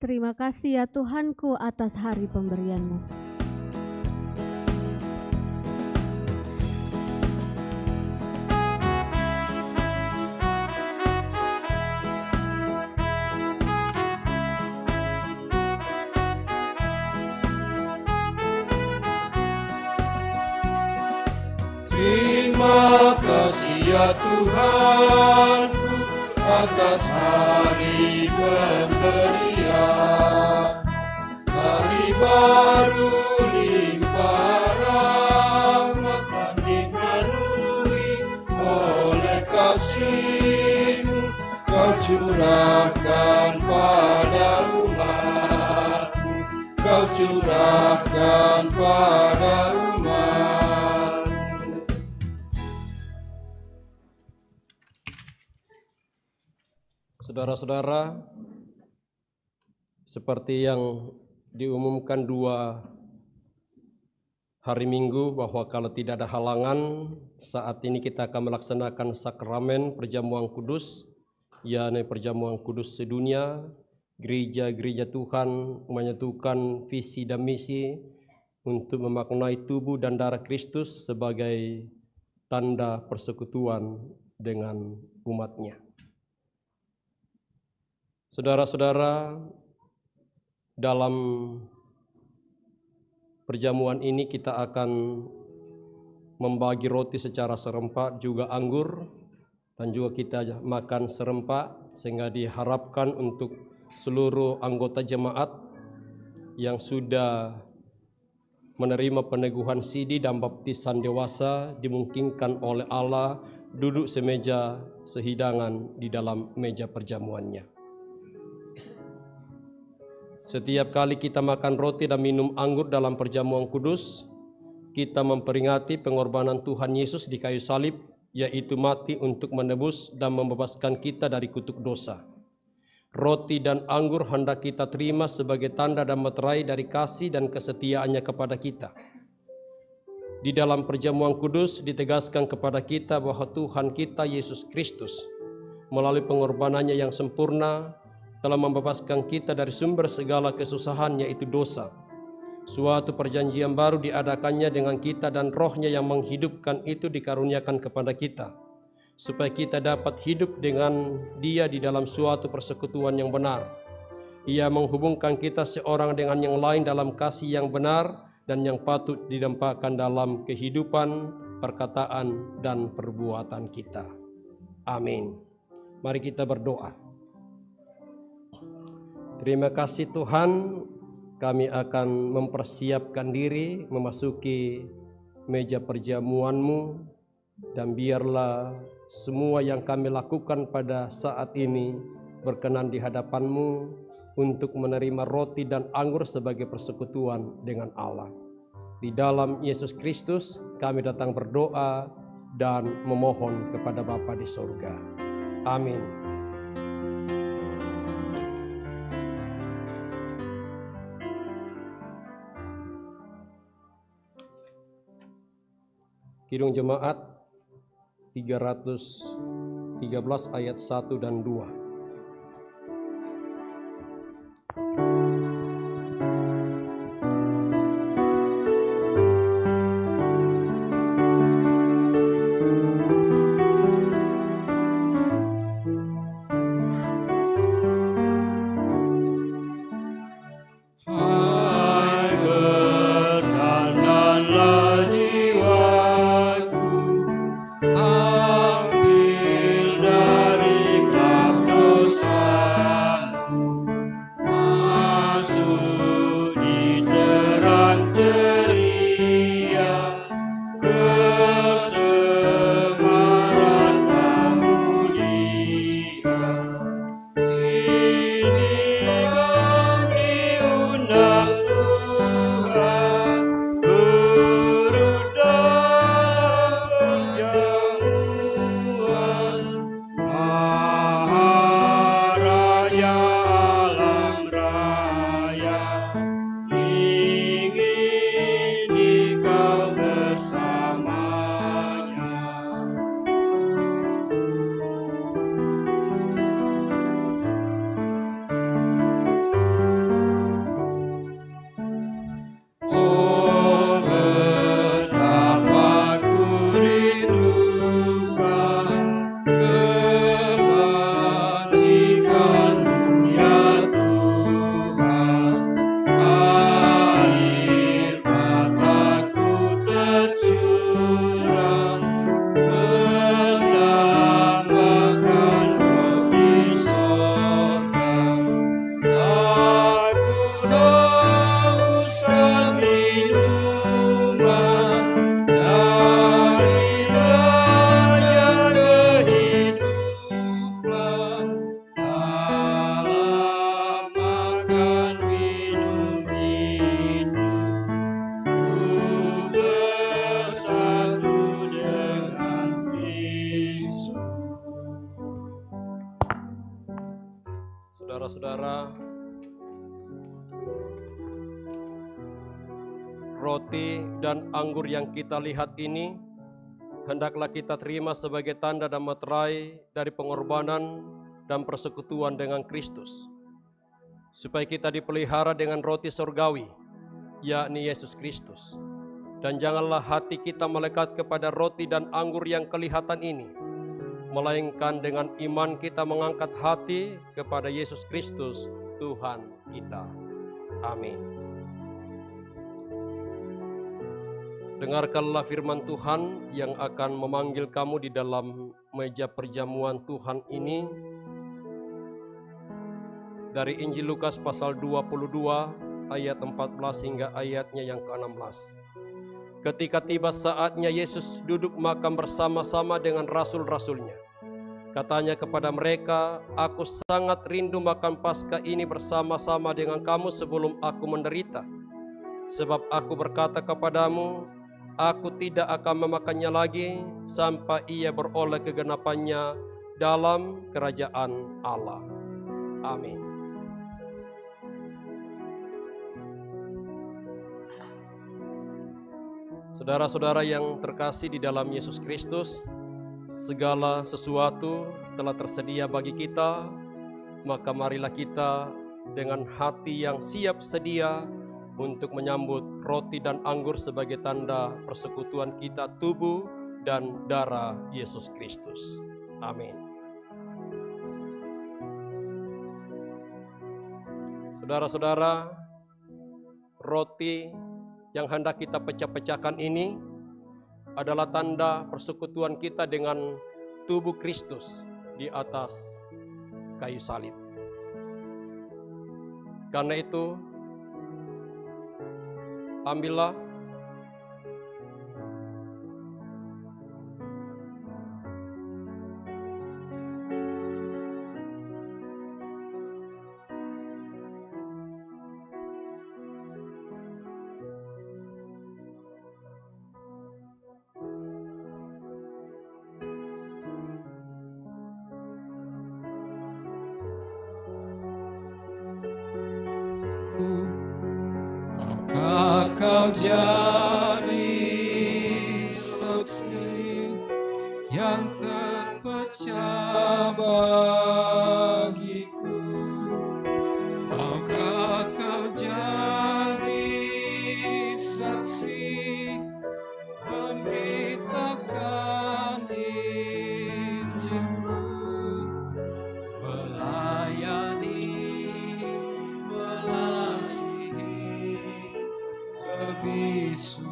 [SPEAKER 1] Terima kasih ya Tuhanku atas hari pemberian-Mu.
[SPEAKER 4] Terima kasih ya Tuhanku atas hari pemberian, hari baru limpah rahmat dan dipenuhi oleh kasih-Mu. Kau curahkan pada umat-Mu, Kau curahkan pada umat.
[SPEAKER 2] Saudara-saudara, seperti yang diumumkan 2 hari Minggu bahwa kalau tidak ada halangan, saat ini kita akan melaksanakan sakramen perjamuan kudus, yakni perjamuan kudus sedunia. Gereja-gereja Tuhan menyatukan visi dan misi untuk memaknai tubuh dan darah Kristus sebagai tanda persekutuan dengan umat-Nya. Saudara-saudara, dalam perjamuan ini kita akan membagi roti secara serempak, juga anggur, dan juga kita makan serempak, sehingga diharapkan untuk seluruh anggota jemaat yang sudah menerima peneguhan sidi dan baptisan dewasa dimungkinkan oleh Allah duduk semeja sehidangan di dalam meja perjamuannya. Setiap kali kita makan roti dan minum anggur dalam perjamuan kudus, kita memperingati pengorbanan Tuhan Yesus di kayu salib, yaitu mati untuk menebus dan membebaskan kita dari kutuk dosa. Roti dan anggur hendak kita terima sebagai tanda dan meterai dari kasih dan kesetiaannya kepada kita. Di dalam perjamuan kudus ditegaskan kepada kita bahwa Tuhan kita Yesus Kristus melalui pengorbanannya yang sempurna telah membebaskan kita dari sumber segala kesusahan, yaitu dosa. Suatu perjanjian baru diadakannya dengan kita dan Roh-Nya yang menghidupkan itu dikaruniakan kepada kita, supaya kita dapat hidup dengan Dia di dalam suatu persekutuan yang benar. Ia menghubungkan kita seorang dengan yang lain dalam kasih yang benar dan yang patut didampakkan dalam kehidupan, perkataan, dan perbuatan kita. Amin. Mari kita berdoa. Terima kasih Tuhan, kami akan mempersiapkan diri memasuki meja perjamuan-Mu, dan biarlah semua yang kami lakukan pada saat ini berkenan di hadapan-Mu untuk menerima roti dan anggur sebagai persekutuan dengan Allah. Di dalam Yesus Kristus kami datang berdoa dan memohon kepada Bapa di sorga. Amin. Kidung Jemaat 313 ayat 1 dan 2.
[SPEAKER 4] Ambil dari
[SPEAKER 2] roti dan anggur yang kita lihat ini hendaklah kita terima sebagai tanda dan materai dari pengorbanan dan persekutuan dengan Kristus, supaya kita dipelihara dengan roti surgawi, yakni Yesus Kristus. Dan janganlah hati kita melekat kepada roti dan anggur yang kelihatan ini, melainkan dengan iman kita mengangkat hati kepada Yesus Kristus, Tuhan kita. Amin. Dengarkanlah firman Tuhan yang akan memanggil kamu di dalam meja perjamuan Tuhan ini dari Injil Lukas pasal 22 ayat 14 hingga ayatnya yang ke-16. Ketika tiba saatnya Yesus duduk makan bersama-sama dengan rasul-rasulnya. Katanya kepada mereka, "Aku sangat rindu makan Paskah ini bersama-sama dengan kamu sebelum aku menderita. Sebab aku berkata kepadamu, aku tidak akan memakannya lagi sampai ia beroleh kegenapannya dalam kerajaan Allah." Amin. Saudara-saudara yang terkasih di dalam Yesus Kristus, segala sesuatu telah tersedia bagi kita, maka marilah kita dengan hati yang siap sedia untuk menyambut roti dan anggur sebagai tanda persekutuan kita tubuh dan darah Yesus Kristus. Amin. Saudara-saudara, roti yang hendak kita pecah-pecahkan ini adalah tanda persekutuan kita dengan tubuh Kristus di atas kayu salib. Karena itu, ambillah
[SPEAKER 4] maka kau jadi saksi yang terpecah bagiku. Maka kau jadi saksi memberitakan Injilku, melayani, mengasihi lebih sungguh.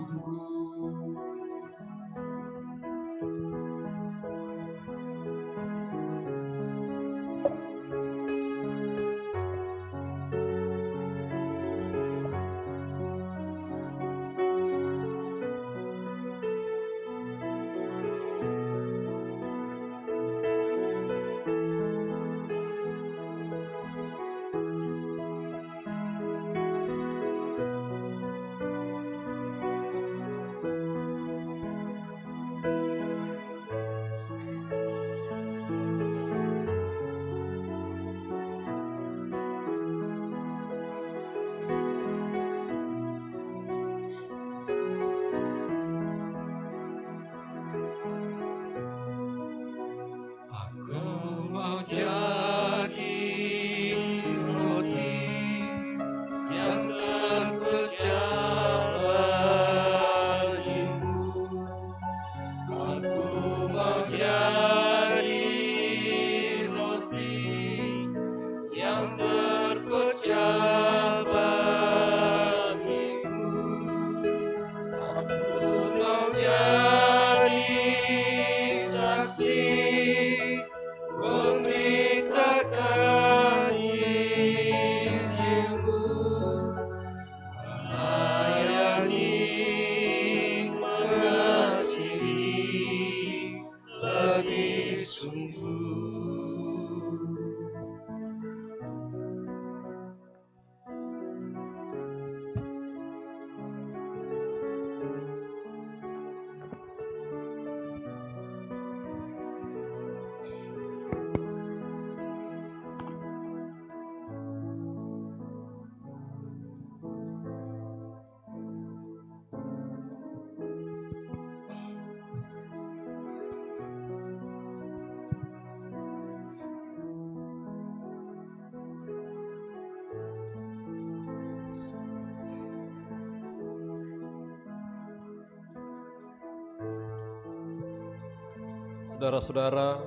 [SPEAKER 2] Saudara-saudara,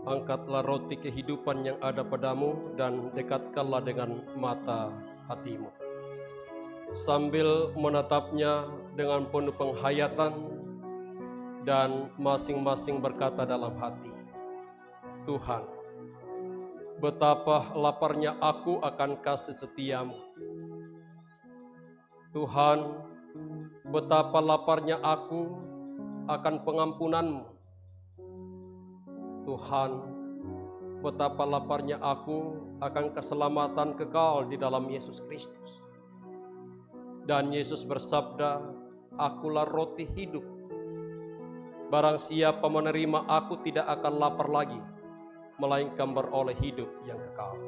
[SPEAKER 2] angkatlah roti kehidupan yang ada padamu dan dekatkanlah dengan mata hatimu. Sambil menatapnya dengan penuh penghayatan dan masing-masing berkata dalam hati, Tuhan, betapa laparnya aku akan kasih setiamu. Tuhan, betapa laparnya aku akan pengampunanmu. Tuhan, betapa laparnya aku akan keselamatan kekal di dalam Yesus Kristus. Dan Yesus bersabda, akulah roti hidup. Barang siapa menerima aku tidak akan lapar lagi, melainkan beroleh hidup yang kekal.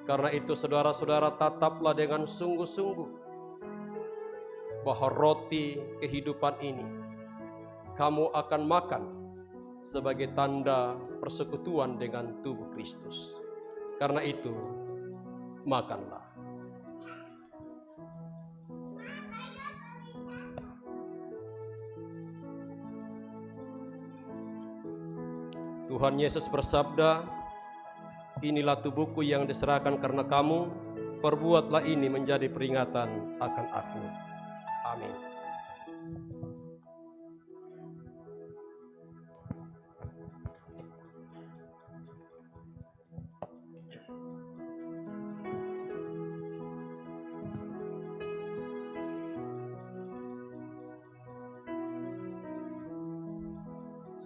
[SPEAKER 2] Karena itu saudara-saudara, tataplah dengan sungguh-sungguh bahwa roti kehidupan ini kamu akan makan sebagai tanda persekutuan dengan tubuh Kristus. Karena itu, makanlah. Tuhan Yesus bersabda, inilah tubuhku yang diserahkan karena kamu, perbuatlah ini menjadi peringatan akan aku. Amin.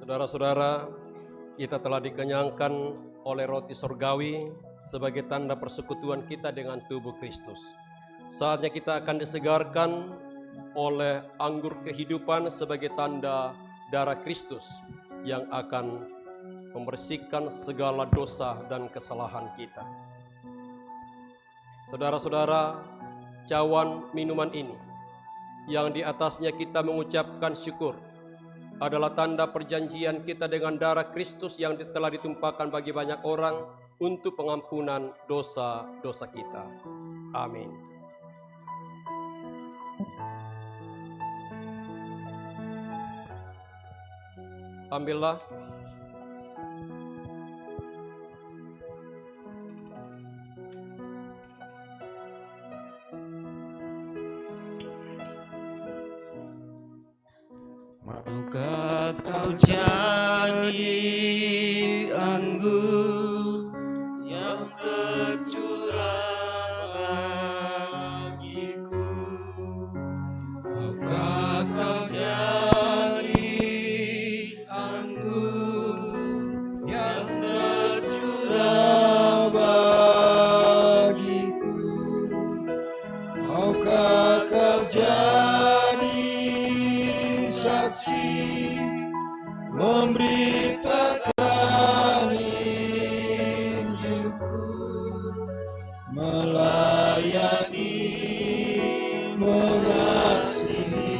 [SPEAKER 2] Saudara-saudara, kita telah dikenyangkan oleh roti surgawi sebagai tanda persekutuan kita dengan tubuh Kristus. Saatnya kita akan disegarkan oleh anggur kehidupan sebagai tanda darah Kristus yang akan membersihkan segala dosa dan kesalahan kita. Saudara-saudara, cawan minuman ini yang di atasnya kita mengucapkan syukur adalah tanda perjanjian kita dengan darah Kristus yang telah ditumpahkan bagi banyak orang untuk pengampunan dosa-dosa kita. Amin. Ambillah.
[SPEAKER 4] Maukah kau jadi anggur yang tercurah bagiku? Maukah kau jadi anggur yang tercurah bagiku? Maukah kau jadi saksi memberitakan Injilku, melayani, mengasihi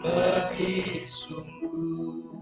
[SPEAKER 4] lebih sungguh.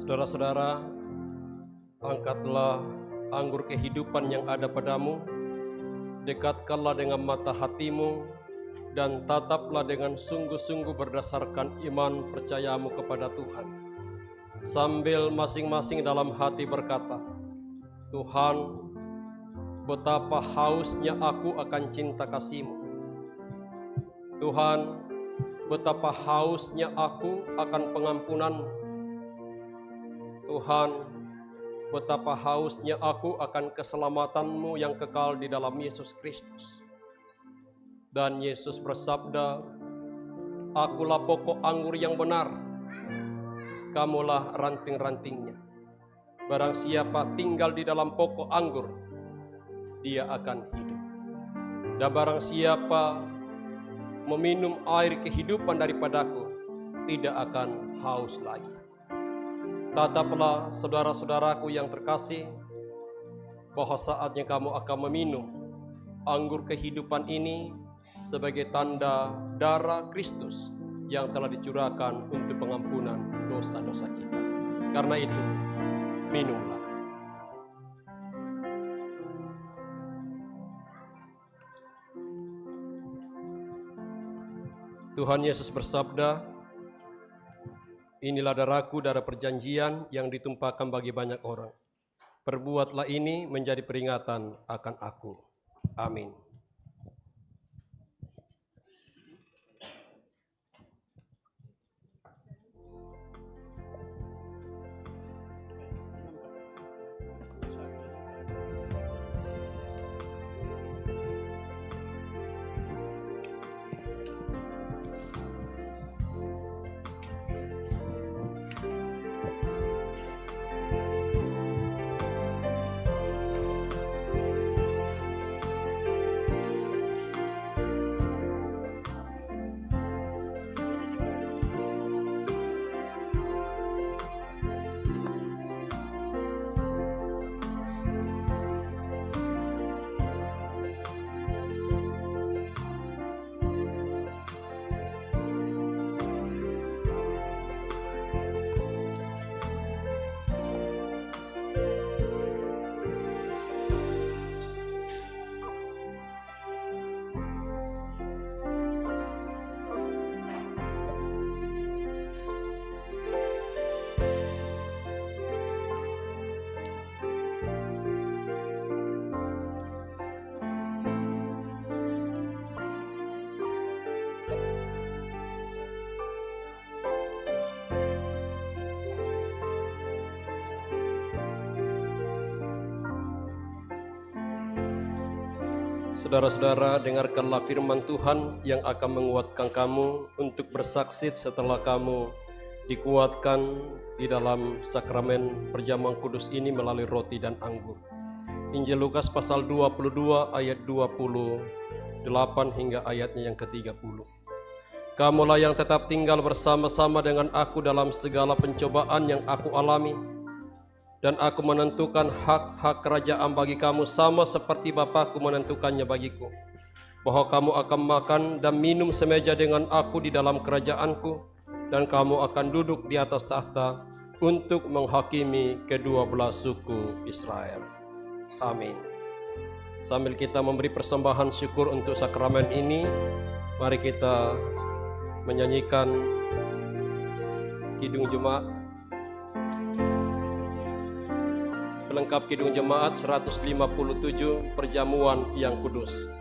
[SPEAKER 2] Saudara-saudara, angkatlah anggur kehidupan yang ada padamu, dekatkanlah dengan mata hatimu, dan tataplah dengan sungguh-sungguh berdasarkan iman percayamu kepada Tuhan. Sambil masing-masing dalam hati berkata, Tuhan, betapa hausnya aku akan cinta kasih-Mu. Tuhan, betapa hausnya aku akan pengampunan-Mu. Tuhan, betapa hausnya aku akan keselamatan-Mu yang kekal di dalam Yesus Kristus. Dan Yesus bersabda, akulah pokok anggur yang benar, kamulah ranting-rantingnya. Barang siapa tinggal di dalam pokok anggur, dia akan hidup. Dan barang siapa meminum air kehidupan daripadaku, tidak akan haus lagi. Tataplah saudara-saudaraku yang terkasih, bahwa saatnya kamu akan meminum anggur kehidupan ini sebagai tanda darah Kristus yang telah dicurahkan untuk pengampunan dosa-dosa kita. Karena itu, minumlah. Tuhan Yesus bersabda, inilah darahku, darah perjanjian yang ditumpahkan bagi banyak orang. Perbuatlah ini menjadi peringatan akan aku. Amin. Saudara-saudara, dengarkanlah firman Tuhan yang akan menguatkan kamu untuk bersaksi setelah kamu dikuatkan di dalam sakramen perjamuan kudus ini melalui roti dan anggur. Injil Lukas pasal 22 ayat 28 hingga ayatnya yang ke-30. Kamulah yang tetap tinggal bersama-sama dengan aku dalam segala pencobaan yang aku alami, dan aku menentukan hak-hak kerajaan bagi kamu sama seperti Bapakku menentukannya bagiku, bahwa kamu akan makan dan minum semeja dengan aku di dalam kerajaanku, dan kamu akan duduk di atas tahta untuk menghakimi kedua belah suku Israel. Amin. Sambil kita memberi persembahan syukur untuk sakramen ini, mari kita menyanyikan Kidung Jemaat. Pelengkap Kidung Jemaat 157, Perjamuan yang Kudus.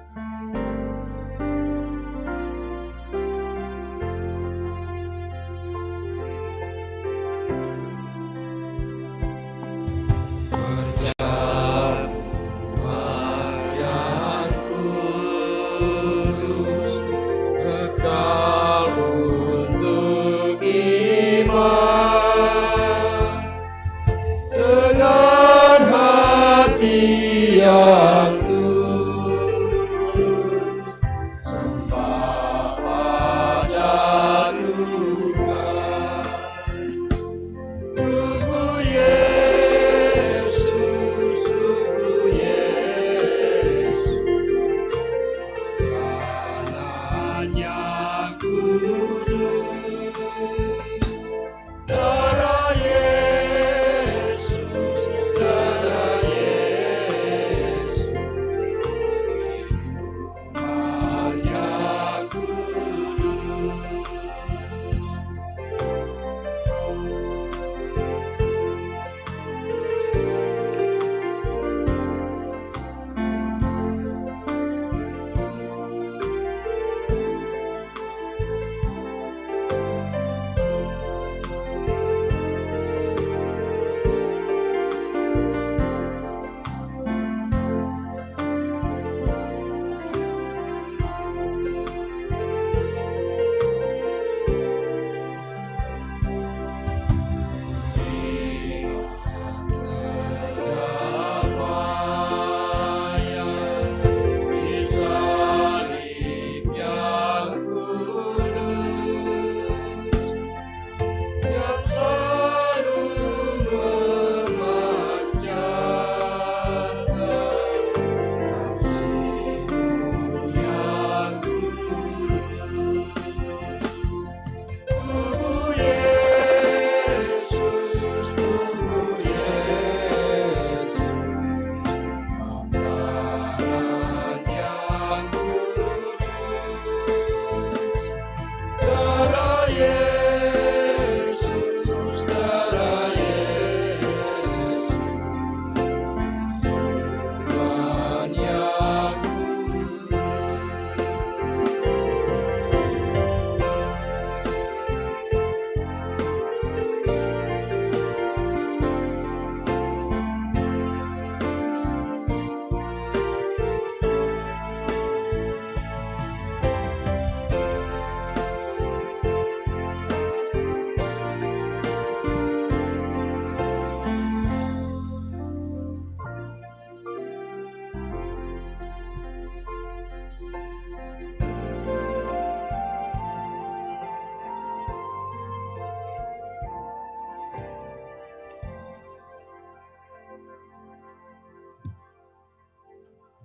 [SPEAKER 4] Yang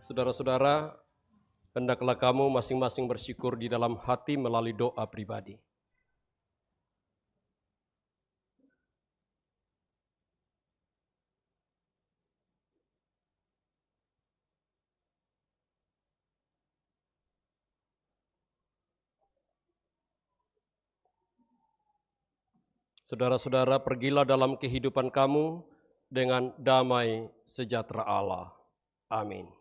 [SPEAKER 2] Saudara-saudara, hendaklah kamu masing-masing bersyukur di dalam hati melalui doa pribadi. Saudara-saudara, pergilah dalam kehidupan kamu dengan damai sejahtera Allah. Amin.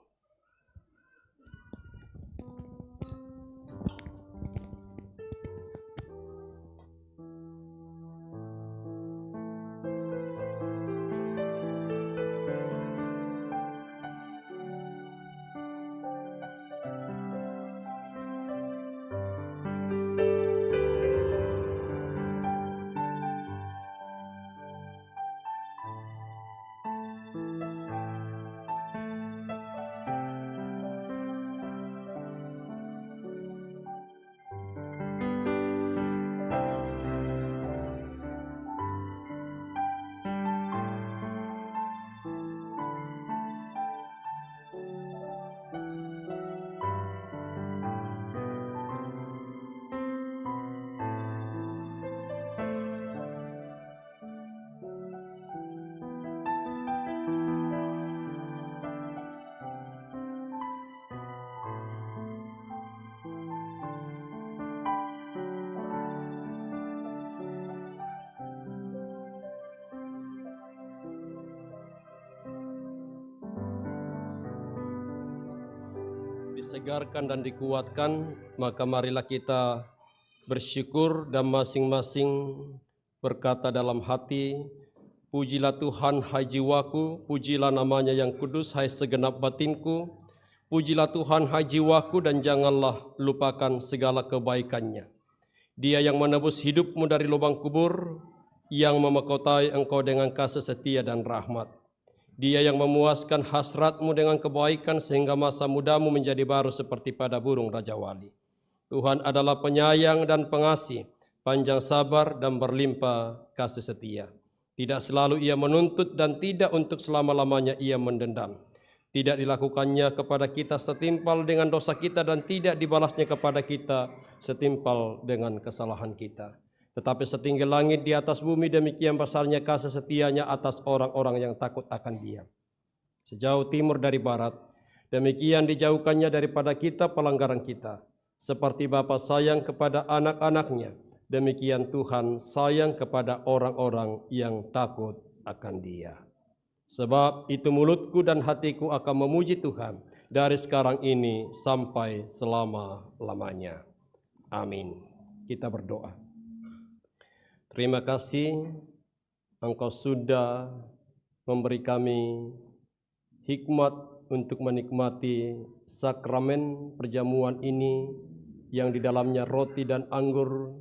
[SPEAKER 2] Disegarkan dan dikuatkan, maka marilah kita bersyukur dan masing-masing berkata dalam hati, pujilah Tuhan hai jiwaku, pujilah namanya yang kudus hai segenap batinku, pujilah Tuhan hai jiwaku dan janganlah lupakan segala kebaikannya. Dia yang menebus hidupmu dari lubang kubur, yang memahkotai engkau dengan kasih setia dan rahmat. Dia yang memuaskan hasratmu dengan kebaikan sehingga masa mudamu menjadi baru seperti pada burung Raja Wali. Tuhan adalah penyayang dan pengasih, panjang sabar dan berlimpah kasih setia. Tidak selalu ia menuntut dan tidak untuk selama-lamanya ia mendendam. Tidak dilakukannya kepada kita setimpal dengan dosa kita dan tidak dibalasnya kepada kita setimpal dengan kesalahan kita. Tetapi setinggi langit di atas bumi, demikian besarnya kasih setianya atas orang-orang yang takut akan Dia. Sejauh timur dari barat, demikian dijauhkannya daripada kita pelanggaran kita. Seperti Bapa sayang kepada anak-anaknya, demikian Tuhan sayang kepada orang-orang yang takut akan Dia. Sebab itu mulutku dan hatiku akan memuji Tuhan dari sekarang ini sampai selama-lamanya. Amin. Kita berdoa. Terima kasih Engkau sudah memberi kami hikmat untuk menikmati sakramen perjamuan ini yang di dalamnya roti dan anggur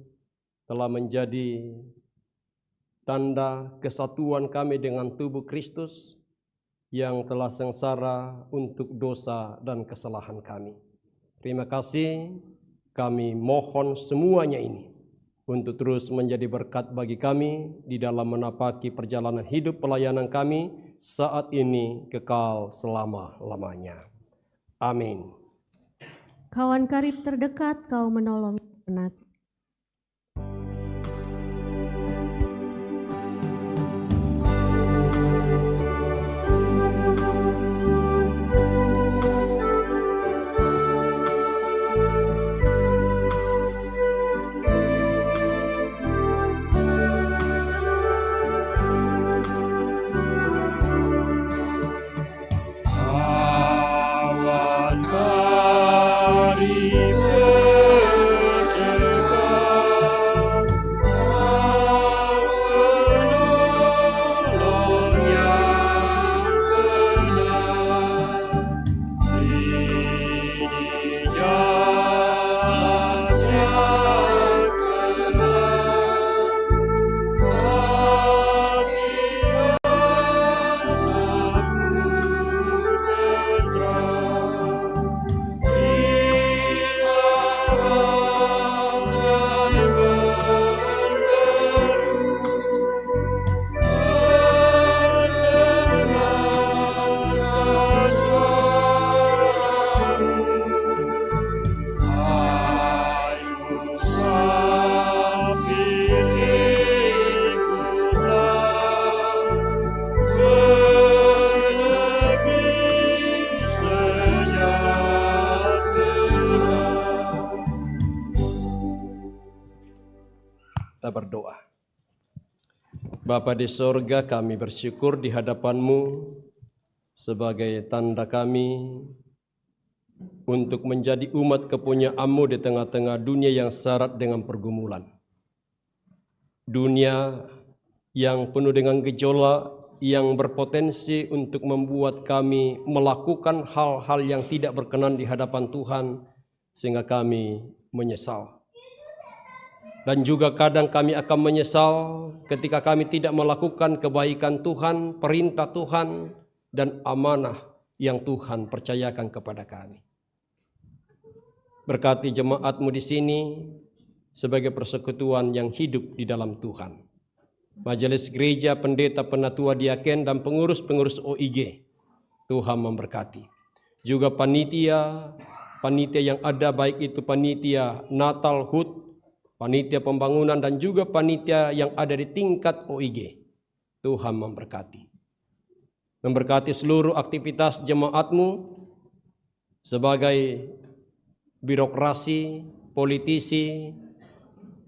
[SPEAKER 2] telah menjadi tanda kesatuan kami dengan tubuh Kristus yang telah sengsara untuk dosa dan kesalahan kami. Terima kasih, kami mohon semuanya ini untuk terus menjadi berkat bagi kami di dalam menapaki perjalanan hidup pelayanan kami saat ini kekal selama-lamanya. Amin.
[SPEAKER 1] Kawan karib terdekat, kau menolong penat.
[SPEAKER 4] Kawan karib terdekat,
[SPEAKER 2] Kita berdoa. Bapa di sorga, kami bersyukur di hadapan-Mu sebagai tanda kami untuk menjadi umat kepunyaan-Mu di tengah-tengah dunia yang syarat dengan pergumulan. Dunia yang penuh dengan gejolak, yang berpotensi untuk membuat kami melakukan hal-hal yang tidak berkenan di hadapan Tuhan, sehingga kami menyesal. Dan juga kadang kami akan menyesal ketika kami tidak melakukan kebaikan Tuhan, perintah Tuhan, dan amanah yang Tuhan percayakan kepada kami. Berkati jemaat-Mu di sini sebagai persekutuan yang hidup di dalam Tuhan. Majelis gereja, pendeta, penatua, diaken, dan pengurus-pengurus OIG, Tuhan memberkati. Juga panitia yang ada, baik itu panitia Natal, HUT, panitia pembangunan, dan juga panitia yang ada di tingkat OIG. Tuhan memberkati. Memberkati seluruh aktivitas jemaat-Mu sebagai birokrasi, politisi,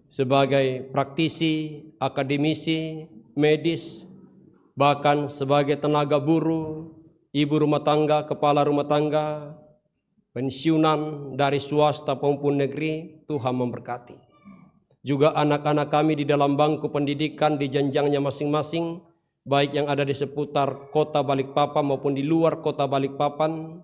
[SPEAKER 2] sebagai praktisi, akademisi, medis, bahkan sebagai tenaga buruh, ibu rumah tangga, kepala rumah tangga, pensiunan dari swasta maupun negeri. Tuhan memberkati. Juga anak-anak kami di dalam bangku pendidikan di jenjangnya masing-masing, baik yang ada di seputar kota Balikpapan maupun di luar kota Balikpapan.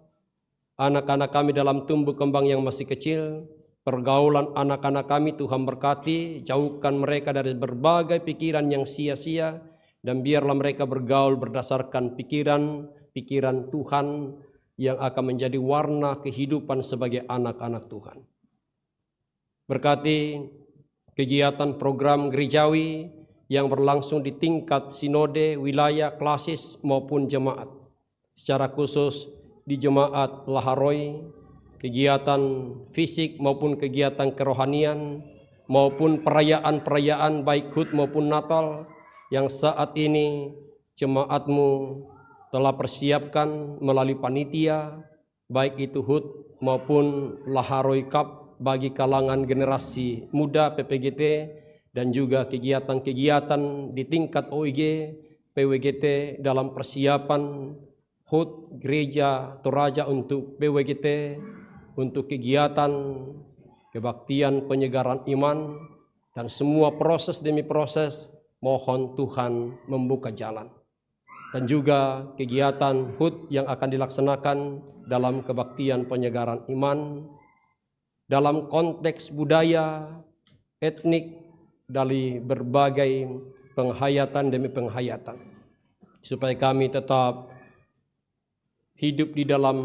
[SPEAKER 2] Anak-anak kami dalam tumbuh kembang yang masih kecil, pergaulan anak-anak kami Tuhan berkati, jauhkan mereka dari berbagai pikiran yang sia-sia, dan biarlah mereka bergaul berdasarkan pikiran Tuhan yang akan menjadi warna kehidupan sebagai anak-anak Tuhan. Berkati kegiatan program gerejawi yang berlangsung di tingkat sinode, wilayah, klasis maupun jemaat. Secara khusus di jemaat Laharoi, kegiatan fisik maupun kegiatan kerohanian maupun perayaan-perayaan baik HUT maupun Natal yang saat ini jemaat-Mu telah persiapkan melalui panitia, baik itu HUT maupun Laharoi Cup bagi kalangan generasi muda PPGT, dan juga kegiatan-kegiatan di tingkat OIG, PWGT dalam persiapan HUT Gereja Toraja untuk PWGT, untuk kegiatan kebaktian penyegaran iman, dan semua proses demi proses mohon Tuhan membuka jalan. Dan juga kegiatan HUT yang akan dilaksanakan dalam kebaktian penyegaran iman, dalam konteks budaya, etnik, dari berbagai penghayatan demi penghayatan, supaya kami tetap hidup di dalam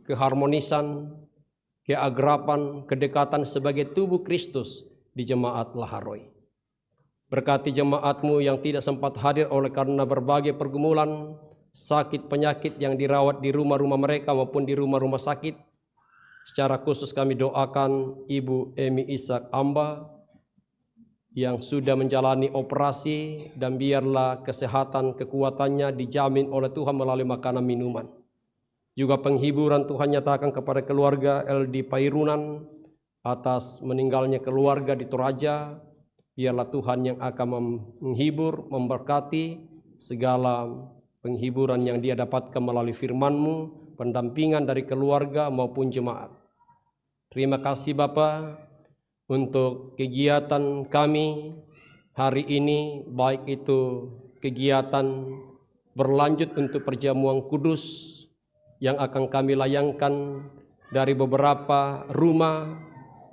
[SPEAKER 2] keharmonisan, keagrapan, kedekatan sebagai tubuh Kristus di jemaat Laharoi. Berkati jemaat-Mu yang tidak sempat hadir oleh karena berbagai pergumulan, sakit, penyakit yang dirawat di rumah-rumah mereka maupun di rumah-rumah sakit. Secara khusus kami doakan Ibu Emi Ishak Amba yang sudah menjalani operasi, dan biarlah kesehatan kekuatannya dijamin oleh Tuhan melalui makanan minuman. Juga penghiburan Tuhan nyatakan kepada keluarga LD Pairunan atas meninggalnya keluarga di Toraja. Biarlah Tuhan yang akan menghibur, memberkati segala penghiburan yang dia dapatkan melalui firman-Mu, pendampingan dari keluarga maupun jemaat. Terima kasih Bapa untuk kegiatan kami hari ini, baik itu kegiatan berlanjut untuk perjamuan kudus yang akan kami layangkan dari beberapa rumah,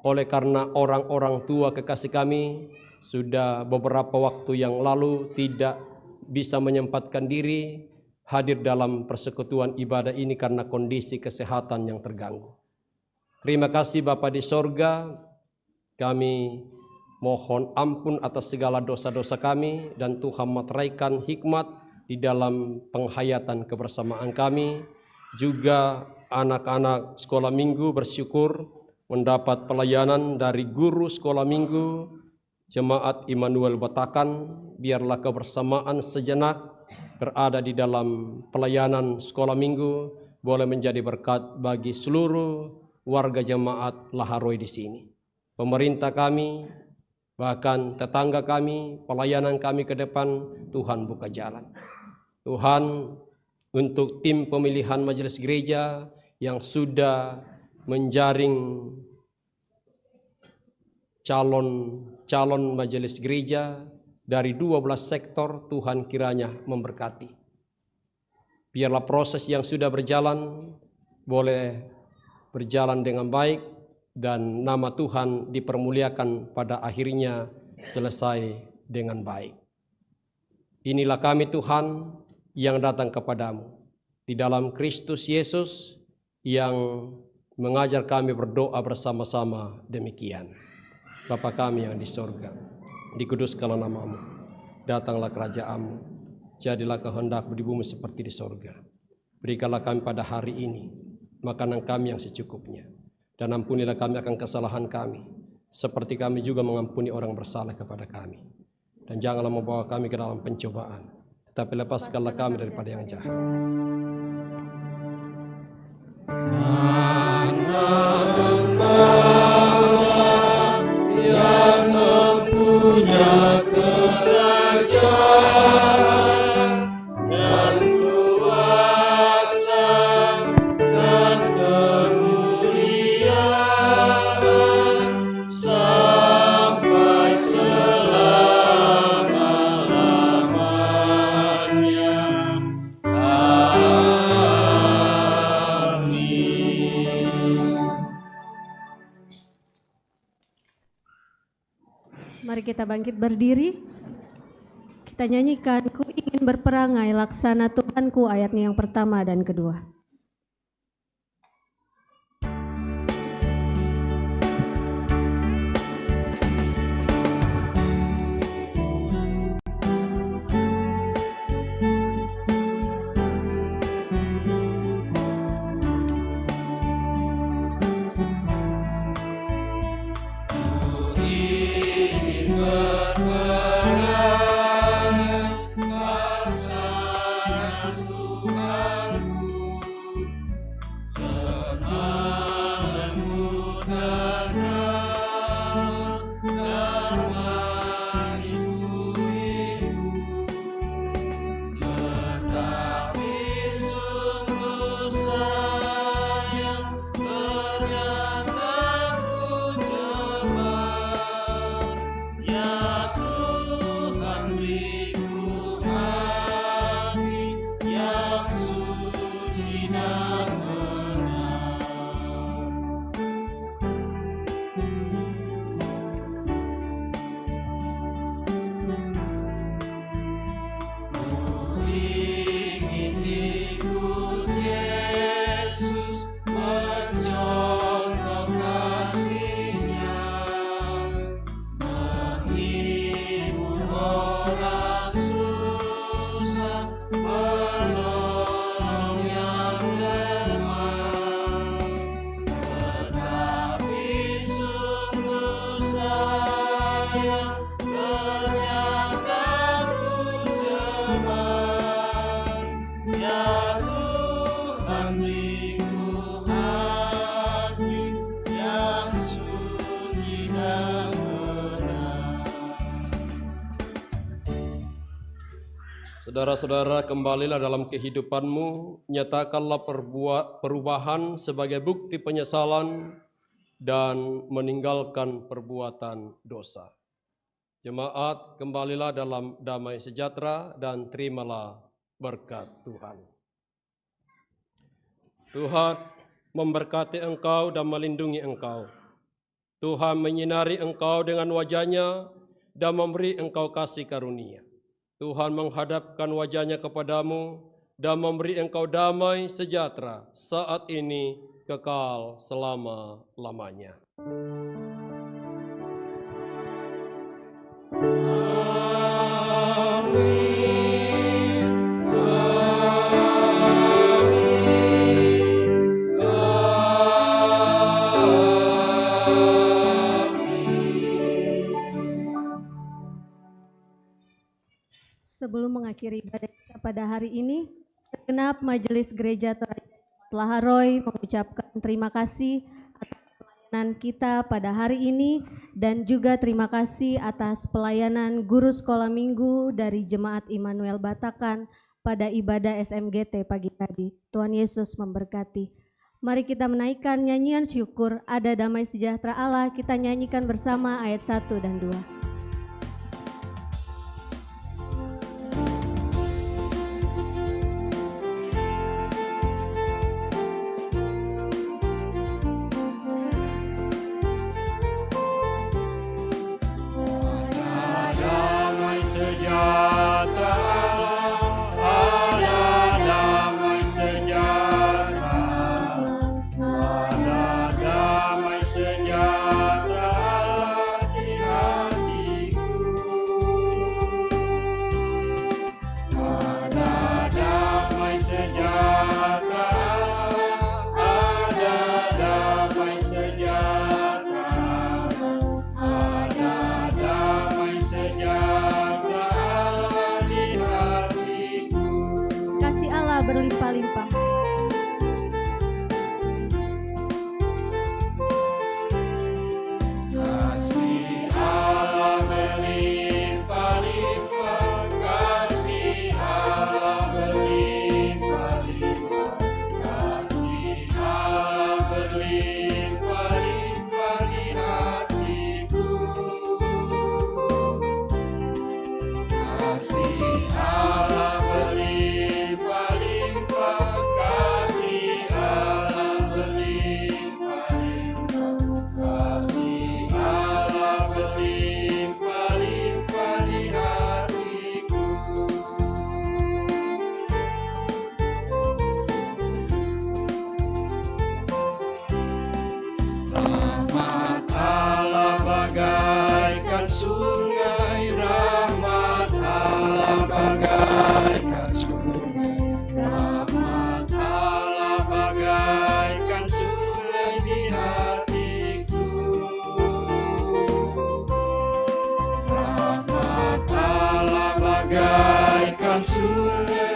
[SPEAKER 2] oleh karena orang-orang tua kekasih kami sudah beberapa waktu yang lalu tidak bisa menyempatkan diri hadir dalam persekutuan ibadah ini karena kondisi kesehatan yang terganggu. Terima kasih Bapa di sorga, kami mohon ampun atas segala dosa-dosa kami, dan Tuhan materaikan hikmat di dalam penghayatan kebersamaan kami. Juga anak-anak sekolah minggu bersyukur mendapat pelayanan dari guru sekolah minggu Jemaat Immanuel Batakan. Biarlah kebersamaan sejenak berada di dalam pelayanan sekolah minggu boleh menjadi berkat bagi seluruh warga jemaat Laharoi di sini. Pemerintah kami, Bahkan tetangga kami, pelayanan kami ke depan, Tuhan buka jalan. Tuhan, untuk tim pemilihan majelis gereja yang sudah menjaring calon majelis gereja dari 12 sektor, Tuhan kiranya memberkati. Biarlah proses yang sudah berjalan boleh berjalan dengan baik dan nama Tuhan dipermuliakan pada akhirnya selesai dengan baik. Inilah kami Tuhan yang datang kepadamu di dalam Kristus Yesus yang mengajar kami berdoa bersama-sama demikian. Bapa kami yang di sorga, dikuduskanlah namamu, datanglah kerajaanmu, jadilah kehendakmu di bumi seperti di sorga. Berikanlah kami pada hari ini makanan kami yang secukupnya, dan ampunilah kami akan kesalahan kami, seperti kami juga mengampuni orang bersalah kepada kami. Dan janganlah membawa kami ke dalam pencobaan, tetapi lepaskanlah kami daripada yang jahat.
[SPEAKER 4] Yang mempunyai kerajaan dan kuasa dan kemuliaan sampai selama-lamanya. Amin.
[SPEAKER 1] Mari kita bangkit berdiri. Kita nyanyikan Ku Ingin Berperangai Laksana Tuhanku ayatnya yang pertama dan kedua.
[SPEAKER 4] Ingin berperangai laksana Tuhanku, lemah lembut dan ramah dan manis budiku, tetapi sungguh sayang ternyata ku cemas. Ya Tuhan, beriku hati yang suci dan benar. Ku ingin ikut Yesus, mencontoh kasih-Nya, menghibur orang susah, menolong yang lemah. Tetapi sungguh sayang ternyata ku cemas. Ya Tuhan, beriku hati yang suci dan benar.
[SPEAKER 2] Saudara-saudara, kembalilah dalam kehidupanmu, nyatakanlah perubahan sebagai bukti penyesalan dan meninggalkan perbuatan dosa. Jemaat, kembalilah dalam damai sejahtera dan terimalah berkat Tuhan. Tuhan memberkati engkau dan melindungi engkau. Tuhan menyinari engkau dengan wajah-Nya dan memberi engkau kasih karunia. Tuhan menghadapkan wajah-Nya kepadamu dan memberi engkau damai sejahtera saat ini kekal selama-lamanya.
[SPEAKER 4] Amin.
[SPEAKER 1] Sebelum mengakhiri ibadah kita pada hari ini, segenap majelis gereja Toraja Laharoy mengucapkan terima kasih atas pelayanan kita pada hari ini, dan juga terima kasih atas pelayanan guru sekolah minggu dari Jemaat Immanuel Batakan pada ibadah SMGT pagi tadi. Tuhan Yesus memberkati. Mari kita menaikkan nyanyian syukur, Ada Damai Sejahtera Allah. Kita nyanyikan bersama ayat 1 dan 2. Berlimpah-limpah.
[SPEAKER 4] Kasih Allah berlimpah-limpah, kasih Allah berlimpah-limpah, kasih Allah berlimpah-limpah di hatiku. Kasih Allah sungai, rahmat Allah bagaikan sungai, rahmat Allah bagaikan sungai di hatiku. Rahmat Allah bagaikan sungai,